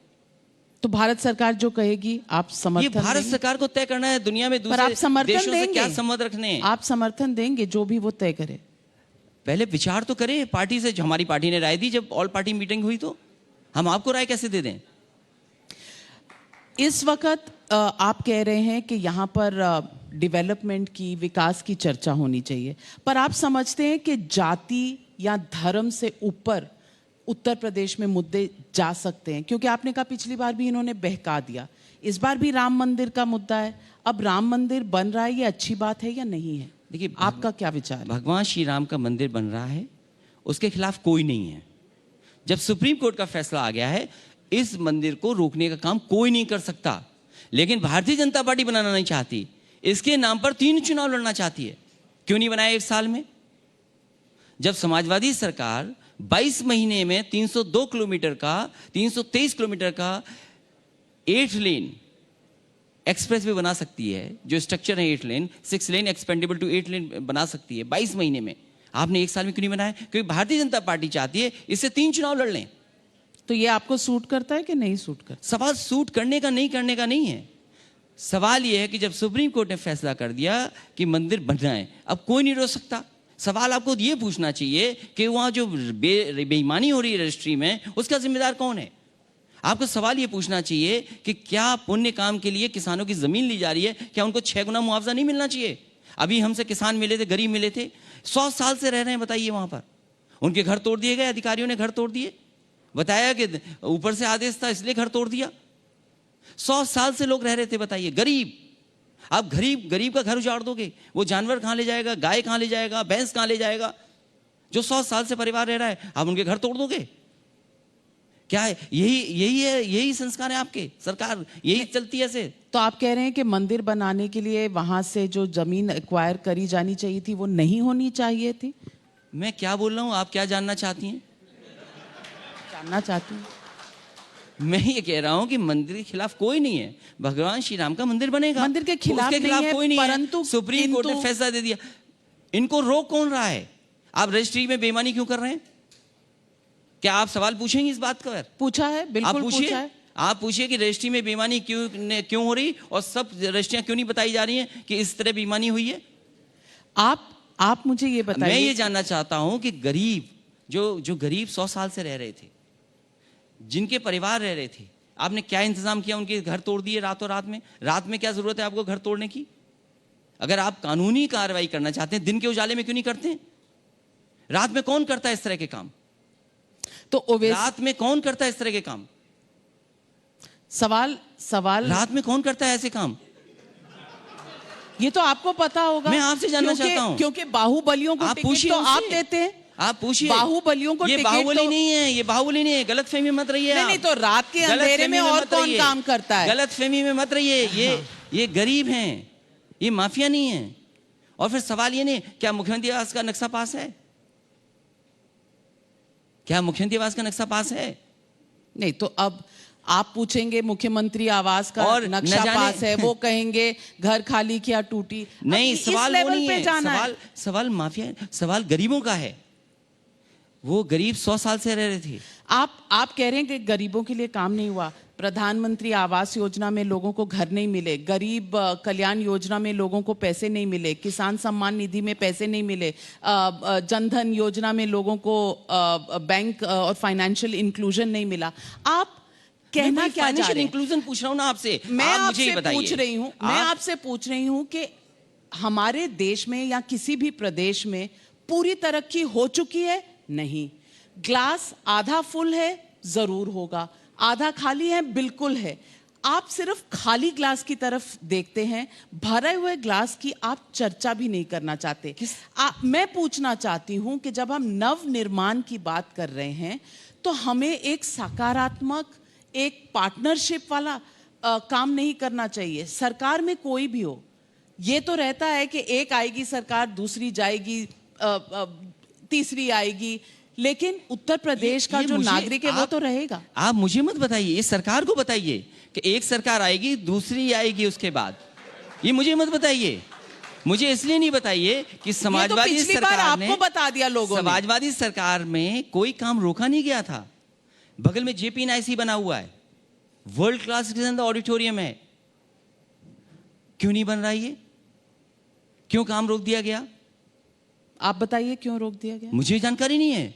तो भारत सरकार जो कहेगी आप ये समर्थन भारत देंगे? सरकार को तय करना है, दुनिया में पर आप दूसरे समर्थन देशों से देंगे? क्या संबंध रखने हैं। आप समर्थन देंगे जो भी वो तय करे? पहले विचार तो करें पार्टी से। जो हमारी पार्टी ने राय दी, जब ऑल पार्टी मीटिंग हुई, तो हम आपको राय कैसे दे दें? इस वक्त आप कह रहे हैं कि यहाँ पर डेवलपमेंट की, विकास की चर्चा होनी चाहिए, पर आप समझते हैं कि जाति या धर्म से ऊपर उत्तर प्रदेश में मुद्दे जा सकते हैं? क्योंकि आपने कहा पिछली बार भी इन्होंने बहका दिया, इस बार भी राम मंदिर का मुद्दा है। अब राम मंदिर बन रहा है, ये अच्छी बात है या नहीं है? देखिए, आपका क्या विचार है? भगवान श्री राम का मंदिर बन रहा है, उसके खिलाफ कोई नहीं है। जब सुप्रीम कोर्ट का फैसला आ गया है, इस मंदिर को रोकने का काम कोई नहीं कर सकता। लेकिन भारतीय जनता पार्टी बनाना नहीं चाहती, इसके नाम पर 3 चुनाव लड़ना चाहती है। क्यों नहीं बनाया 1 साल में? जब समाजवादी सरकार 22 महीने में 302 किलोमीटर का, 323 किलोमीटर का 8 लेन एक्सप्रेस वे बना सकती है, जो स्ट्रक्चर है 8 लेन, 6 लेन एक्सपेंडेबल टू 8 लेन बना सकती है 22 महीने में, आपने 1 साल में क्यों नहीं बनाया? क्योंकि भारतीय जनता पार्टी चाहती है इससे 3 चुनाव लड़ लें। तो ये आपको सूट करता है कि नहीं सूट करता? सवाल सूट करने का नहीं करने का नहीं है। सवाल यह है कि जब सुप्रीम कोर्ट ने फैसला कर दिया कि मंदिर बनना है, अब कोई नहीं रोक सकता। सवाल आपको ये पूछना चाहिए कि वहां जो बेईमानी हो रही है रजिस्ट्री में, उसका जिम्मेदार कौन है? आपको सवाल ये पूछना चाहिए कि क्या पुण्य काम के लिए किसानों की जमीन ली जा रही है, क्या उनको 6 गुना मुआवजा नहीं मिलना चाहिए? अभी हमसे किसान मिले थे, गरीब मिले थे, 100 साल से रह रहे हैं, बताइए वहां पर उनके घर तोड़ दिए गए, अधिकारियों ने घर तोड़ दिए, बताया कि ऊपर से आदेश था इसलिए घर तोड़ दिया। 100 साल से लोग रह रहे थे, बताइए, गरीब। आप गरीब का घर उजाड़ दोगे, वो जानवर कहां ले जाएगा? गाय कहां ले जाएगा? भैंस कहां ले जाएगा? जो 100 साल से परिवार रह रहा है, आप उनके घर तोड़ दोगे? क्या है? यही संस्कार है आपके? सरकार यही चलती है ऐसे? तो आप कह रहे हैं कि मंदिर बनाने के लिए वहां से जो जमीन एक्वायर करी जानी चाहिए थी वो नहीं होनी चाहिए थी? मैं क्या बोल रहा हूँ, आप क्या जानना चाहती हैं? जानना चाहती हूँ। मैं ये कह रहा हूँ कि मंदिर के खिलाफ कोई नहीं है। भगवान श्री राम का मंदिर बनेगा, मंदिर के खिलाफ उसके खिलाफ नहीं है, कोई नहीं परंतु है। सुप्रीम कोर्ट ने फैसला दे दिया। इनको रोक कौन रहा है? आप रजिस्ट्री में बेईमानी क्यों कर रहे हैं? क्या आप सवाल पूछेंगे इस बात का? पूछा है, आप बिल्कुल पूछा पूछिए, है। आप पूछिए कि रजिस्ट्री में बेईमानी क्यों हो रही, और सब रजिस्ट्रियां क्यों नहीं बताई जा रही हैं कि इस तरह बेईमानी हुई है? आप मुझे ये बताइए। मैं ये जानना चाहता हूं कि गरीब जो गरीब 100 साल से रह रहे थे, जिनके परिवार रह रहे थे, आपने क्या इंतजाम किया? उनके घर तोड़ दिए रातों रात में। रात में क्या जरूरत है आपको घर तोड़ने की? अगर आप कानूनी कार्रवाई करना चाहते हैं, दिन के उजाले में क्यों नहीं करते? रात में कौन करता है इस तरह के काम? तो रात में कौन करता है इस तरह के काम? सवाल रात में कौन करता है ऐसे काम? ये तो आपको पता होगा। मैं आपसे जानना चाहता हूं। क्योंकि बाहुबलियों को आप टिकट पूछिए तो आप उनसे। देते हैं। आप पूछिए। बाहुबलियों को ये टिकट बाहुबली तो नहीं है, ये बाहुबली नहीं है। गलतफहमी मत रहिए। नहीं, तो रात के अंधेरे में और कौन काम करता है? गलतफहमी में मत रहिए। ये गरीब हैं, ये माफिया नहीं है। और फिर सवाल ये नहीं, क्या मुख्यमंत्री आवास का नक्शा पास है? क्या मुख्यमंत्री आवास का नक्शा पास है? नहीं, तो अब आप पूछेंगे मुख्यमंत्री आवास का और नक्शा पास है, वो कहेंगे घर खाली किया टूटी। नहीं, सवाल वो नहीं है। सवाल माफिया, सवाल गरीबों का है। वो गरीब 100 साल से रह रहे थे। आप कह रहे हैं कि गरीबों के लिए काम नहीं हुआ। प्रधानमंत्री आवास योजना में लोगों को घर नहीं मिले, गरीब कल्याण योजना में लोगों को पैसे नहीं मिले, किसान सम्मान निधि में पैसे नहीं मिले, जनधन योजना में लोगों को बैंक और फाइनेंशियल इंक्लूजन नहीं मिला। आप कहना क्या चाह रहे हैं? इंक्लूजन पूछ रहा हूं ना आपसे। मैं आपसे पूछ रही हूं कि हमारे देश में या किसी भी प्रदेश में पूरी तरक्की हो चुकी है? नहीं। ग्लास आधा फुल है, जरूर होगा। आधा खाली है, बिल्कुल है। आप सिर्फ खाली ग्लास की तरफ देखते हैं, भरे हुए ग्लास की आप चर्चा भी नहीं करना चाहते। मैं पूछना चाहती हूं कि जब हम नव निर्माण की बात कर रहे हैं तो हमें एक सकारात्मक, एक पार्टनरशिप वाला काम नहीं करना चाहिए। सरकार में कोई भी हो, ये तो रहता है कि एक आएगी सरकार, दूसरी जाएगी, तीसरी आएगी, लेकिन उत्तर प्रदेश का जो नागरिक है वो तो रहेगा। आप मुझे मत बताइए, ये सरकार को बताइए कि एक सरकार आएगी, दूसरी आएगी उसके बाद। ये मुझे मत बताइए। मुझे इसलिए नहीं बताइए कि समाजवादी सरकार ने, आपको बता दिया लोगों ने। समाजवादी सरकार में कोई काम रोका नहीं गया था। बगल में JPNIC बना हुआ है, वर्ल्ड क्लास सिटीजन ऑडिटोरियम है। क्यों नहीं बन रहा ये? क्यों काम रोक दिया गया? आप बताइए क्यों रोक दिया गया? मुझे जानकारी नहीं है।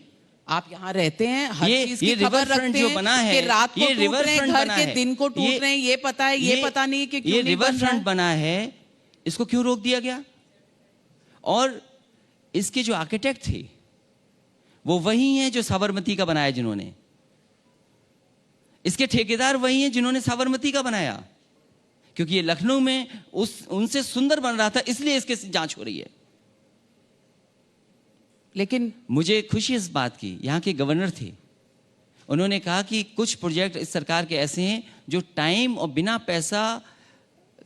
आप यहाँ रहते हैं, हर चीज की रिवर खबर फ्रंट रखते जो हैं बना है, कि रात को ये टूट रिवर रहे हैं, फ्रंट घर बना के है, दिन को टूट रहे हैं, ये पता है, ये पता नहीं है कि क्यों ये नहीं रिवर बन रहा फ्रंट है। बना है, इसको क्यों रोक दिया गया? और इसके जो आर्किटेक्ट थे वो वही हैं जो साबरमती का बनाया, जिन्होंने, इसके ठेकेदार वही हैं जिन्होंने साबरमती का बनाया। क्योंकि ये लखनऊ में उनसे सुंदर बन रहा था, इसलिए इसकी जांच हो रही है। लेकिन मुझे खुशी इस बात की, यहाँ के गवर्नर थे, उन्होंने कहा कि कुछ प्रोजेक्ट इस सरकार के ऐसे हैं जो टाइम और बिना पैसा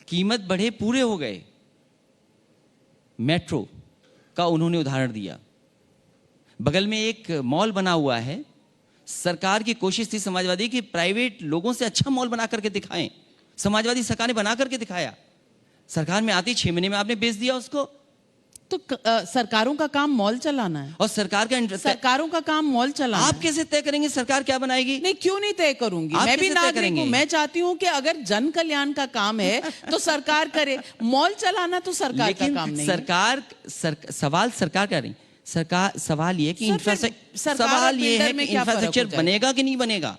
कीमत बढ़े पूरे हो गए। मेट्रो का उन्होंने उदाहरण दिया। बगल में एक मॉल बना हुआ है, सरकार की कोशिश थी समाजवादी की प्राइवेट लोगों से अच्छा मॉल बना करके दिखाएं। समाजवादी सरकार ने बना करके दिखाया। सरकार में आती 6 महीने में आपने बेच दिया उसको। तो सरकारों का काम मॉल चलाना है, और सरकारों का काम मॉल चलाना आप है। कैसे तय करेंगे सरकार क्या बनाएगी? नहीं, क्यों नहीं तय करूंगी? आप मैं भी कैसे तय नागरिक करेंगे? हूं। मैं चाहती हूं कि अगर जन कल्याण का काम है तो सरकार करे। मॉल चलाना तो सरकार का काम नहीं है। सवाल सरकार का नहीं, सवाल ये कि इंफ्रास्ट्रक्चर बनेगा कि नहीं बनेगा।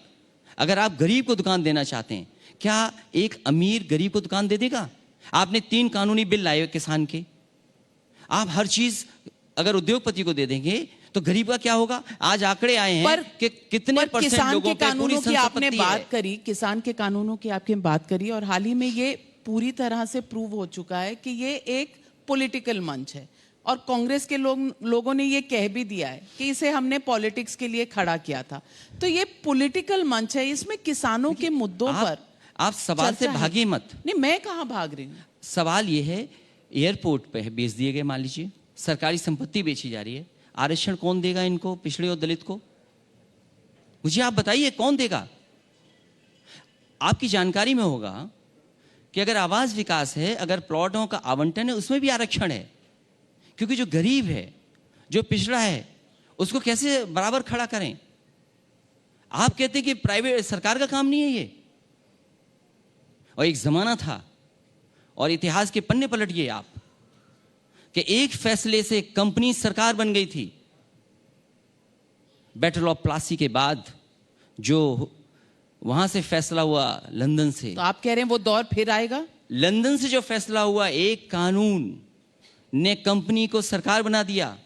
अगर आप गरीब को दुकान देना चाहते हैं, क्या एक अमीर गरीब को दुकान दे देगा? आपने 3 कानूनी बिल लाए किसान के, आप हर चीज अगर उद्योगपति को दे देंगे तो गरीब का क्या होगा? आज आंकड़े आए हैं कि कितने परसेंट लोगों पे पूरी संपत्ति है। आपने बात करी, किसान के कानूनों की आपने बात करी, और हाल ही में ये पूरी तरह से प्रूव हो चुका है कि ये एक पॉलिटिकल मंच है। और कांग्रेस के लोगों ने ये कह भी दिया है कि इसे हमने पॉलिटिक्स के लिए खड़ा किया था। तो ये पॉलिटिकल मंच है, इसमें किसानों के मुद्दों पर आप सवाल से चर्चा है। भागिए मत। नहीं, मैं कहाँ भाग रही हूँ। सवाल ये है, एयरपोर्ट पे बेच दिए गए, मान लीजिए सरकारी संपत्ति बेची जा रही है, आरक्षण कौन देगा इनको, पिछड़े और दलित को? मुझे आप बताइए कौन देगा? आपकी जानकारी में होगा कि अगर आवास विकास है, अगर प्लॉटों का आवंटन है, उसमें भी आरक्षण है। क्योंकि जो गरीब है, जो पिछड़ा है, उसको कैसे बराबर खड़ा करें? आप कहते हैं कि प्राइवेट सरकार का काम नहीं है ये। और एक जमाना था, और इतिहास के पन्ने पलटिए आप, कि एक फैसले से कंपनी सरकार बन गई थी। बैटल ऑफ प्लासी के बाद जो वहां से फैसला हुआ लंदन से, तो आप कह रहे हैं वो दौर फिर आएगा? लंदन से जो फैसला हुआ, एक कानून ने कंपनी को सरकार बना दिया,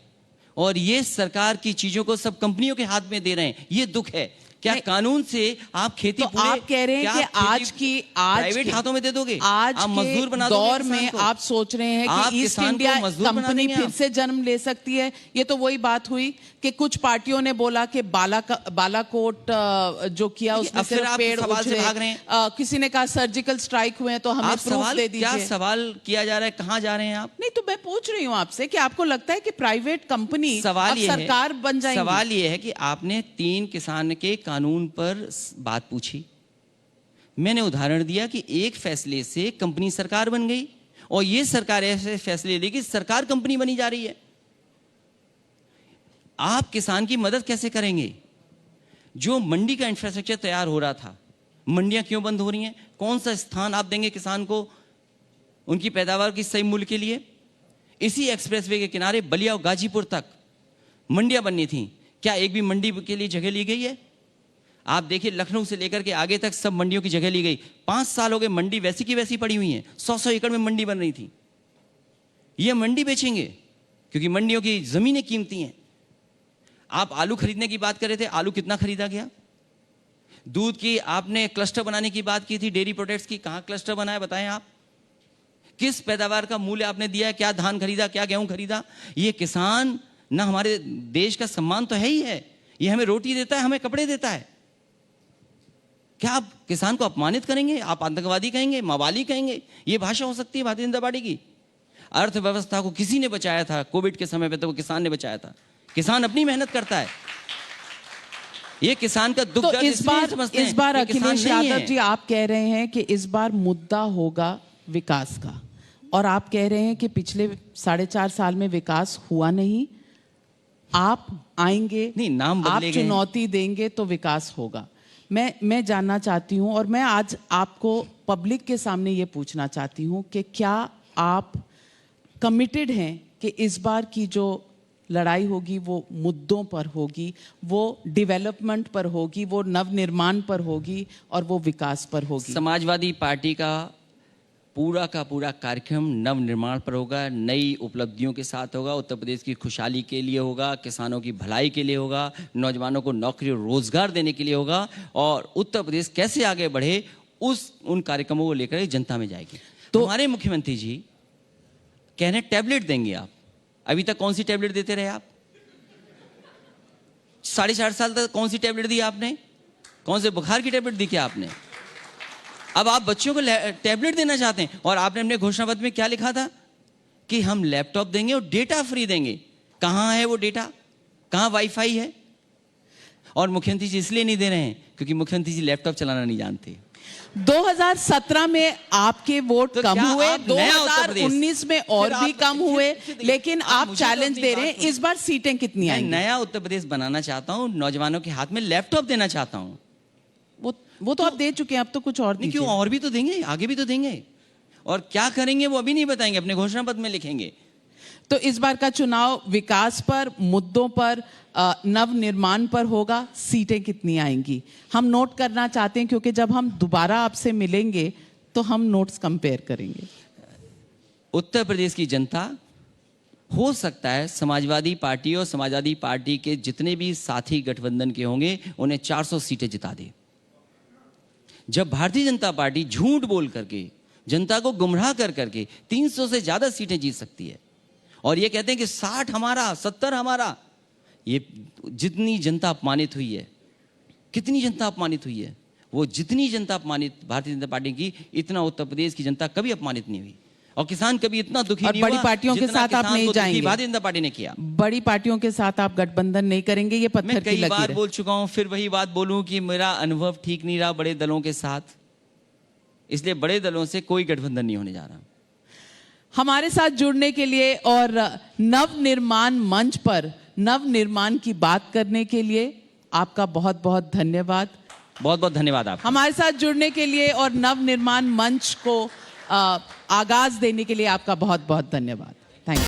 और ये सरकार की चीजों को सब कंपनियों के हाथ में दे रहे हैं। ये दुख है। क्या कानून से आप खेती तो पूरे, आप कह रहे हैं कि आज प्राइवेट हाथों में दे दोगे? आज आप मजदूर के बना दोगे दौर किसान में को? आप सोच रहे हैं आप कि ईस्ट किसान को इंडिया मजदूर बना कंपनी देंगे फिर आप? से जन्म ले सकती है। ये तो वही बात हुई कि कुछ पार्टियों ने बोला कि बालाकोट जो किया उसमें अब फिर सिर्फ आप पेड़ सवाल से उछले। भाग रहे हैं। किसी ने कहा सर्जिकल स्ट्राइक हुए हैं, तो हमें आप प्रूफ सवाल, दे क्या दीजिए। सवाल किया जा रहा है? कहां जा रहे हैं आप? नहीं, तो मैं पूछ रही हूँ आपसे कि आपको लगता है कि प्राइवेट कंपनी सवाल अब ये सरकार बन जाएगी? सवाल ये है कि आपने 3 किसान के कानून पर बात पूछी, मैंने उदाहरण दिया कि एक फैसले से कंपनी सरकार बन गई, और ये सरकार ऐसे फैसले लेगी, सरकार कंपनी बनी जा रही है। आप किसान की मदद कैसे करेंगे? जो मंडी का इंफ्रास्ट्रक्चर तैयार हो रहा था, मंडियां क्यों बंद हो रही हैं? कौन सा स्थान आप देंगे किसान को उनकी पैदावार की सही मूल्य के लिए? इसी एक्सप्रेसवे के किनारे बलिया और गाजीपुर तक मंडियां बननी थी, क्या एक भी मंडी के लिए जगह ली गई है? आप देखिए, लखनऊ से लेकर के आगे तक सब मंडियों की जगह ली गई। 5 साल हो गए, मंडी वैसी की वैसी पड़ी हुई है। 100 एकड़ में मंडी बन रही थी। ये मंडी बेचेंगे क्योंकि मंडियों की जमीनें कीमती हैं। आप आलू खरीदने की बात कर रहे थे, आलू कितना खरीदा गया? दूध की आपने क्लस्टर बनाने की बात की थी, डेयरी प्रोडक्ट्स की, कहां क्लस्टर बनाए बताएं आप? किस पैदावार का मूल्य आपने दिया है? क्या धान खरीदा, क्या गेहूं खरीदा? ये किसान ना हमारे देश का सम्मान तो है ही है, ये हमें रोटी देता है, हमें कपड़े देता है। क्या आप किसान को अपमानित करेंगे? आप आतंकवादी कहेंगे, मवाली कहेंगे? ये भाषा हो सकती है भारतीय जनता पार्टी की? अर्थव्यवस्था को किसी ने बचाया था कोविड के समय पे? तो वो किसान ने बचाया था। किसान अपनी मेहनत करता है। ये किसान का दुख तो दर्द इस बार कि किसान अखिलेश नहीं यादव है। जी, आप कह रहे हैं कि इस बार मुद्दा होगा विकास का, और आप कह रहे हैं कि पिछले 4.5 साल में विकास हुआ नहीं। आप आएंगे, नहीं, नाम आप बदले गए। चुनौती देंगे तो विकास होगा। मैं जानना चाहती हूं, और मैं आज आपको पब्लिक के सामने ये पूछना चाहती हूं कि क्या आप कमिटेड हैं कि इस बार की जो लड़ाई होगी वो मुद्दों पर होगी, वो डेवलपमेंट पर होगी, वो नवनिर्माण पर होगी, और वो विकास पर होगी? समाजवादी पार्टी का पूरा कार्यक्रम नवनिर्माण पर होगा, नई उपलब्धियों के साथ होगा, उत्तर प्रदेश की खुशहाली के लिए होगा, किसानों की भलाई के लिए होगा, नौजवानों को नौकरी और रोजगार देने के लिए होगा, और उत्तर प्रदेश कैसे आगे बढ़े उन कार्यक्रमों को लेकर जनता में जाएगी। तो हमारे मुख्यमंत्री जी कह रहे हैं टैबलेट देंगे आप। अभी तक कौन सी टैबलेट देते रहे आप? 4.5 साल तक कौन सी टैबलेट दी आपने? कौन से बुखार की टैबलेट दी क्या आपने? अब आप बच्चों को टैबलेट देना चाहते हैं, और आपने अपने घोषणा पत्र में क्या लिखा था कि हम लैपटॉप देंगे और डेटा फ्री देंगे। कहां है वो डेटा? कहां वाईफाई है? और मुख्यमंत्री जी इसलिए नहीं दे रहे हैं क्योंकि मुख्यमंत्री जी लैपटॉप चलाना नहीं जानते। 2017 में आपके वोट तो कम क्या हुए, आप नया उत्तर प्रदेश? 2019 में और फिर भी आप- कम हुए, लेकिन आप मुझे तो चैलेंज अपनी दे बात रहे हैं। सुनिए। इस बार सीटें कितनी मैं आएंगी? नया उत्तर प्रदेश बनाना चाहता हूं, नौजवानों के हाथ में लैपटॉप देना चाहता हूं। वो तो आप दे चुके हैं, अब तो कुछ और नहीं, दीजिए। क्यों? और भी तो देंगे, आगे भी तो देंगे। और क्या करेंगे वो अभी नहीं बताएंगे, अपने घोषणा पत्र में लिखेंगे। तो इस बार का चुनाव विकास पर, मुद्दों पर, नवनिर्माण पर होगा। सीटें कितनी आएंगी हम नोट करना चाहते हैं, क्योंकि जब हम दोबारा आपसे मिलेंगे तो हम नोट्स कंपेयर करेंगे। उत्तर प्रदेश की जनता, हो सकता है समाजवादी पार्टी और समाजवादी पार्टी के जितने भी साथी गठबंधन के होंगे उन्हें 400 सीटें जिता दे। जब भारतीय जनता पार्टी झूठ बोल करके जनता को गुमराह कर करके 300 से ज्यादा सीटें जीत सकती है, और ये कहते हैं कि 60 हमारा, 70 हमारा। ये जितनी जनता अपमानित हुई है, कितनी जनता अपमानित हुई है, वो जितनी जनता अपमानित भारतीय जनता पार्टी की, इतना उत्तर प्रदेश की जनता कभी अपमानित नहीं हुई। और किसान कभी इतना दुखी और नहीं बड़ी हुआ पार्टियों के जितना साथ आप किसान नहीं को दुखी जाएंगे। भारतीय जनता पार्टी ने किया। बड़ी पार्टियों के साथ आप गठबंधन नहीं करेंगे, ये मैं पत्थर की कई लकीर बार है। बोल चुका हूं, फिर वही बात बोलूं कि मेरा अनुभव ठीक नहीं रहा बड़े दलों के साथ, इसलिए बड़े दलों से कोई गठबंधन नहीं होने जा रहा। हमारे साथ जुड़ने के लिए और नवनिर्माण मंच पर नवनिर्माण की बात करने के लिए आपका बहुत बहुत धन्यवाद। बहुत बहुत धन्यवाद आपका। हमारे साथ जुड़ने के लिए और नवनिर्माण मंच को आगाज देने के लिए आपका बहुत बहुत धन्यवाद।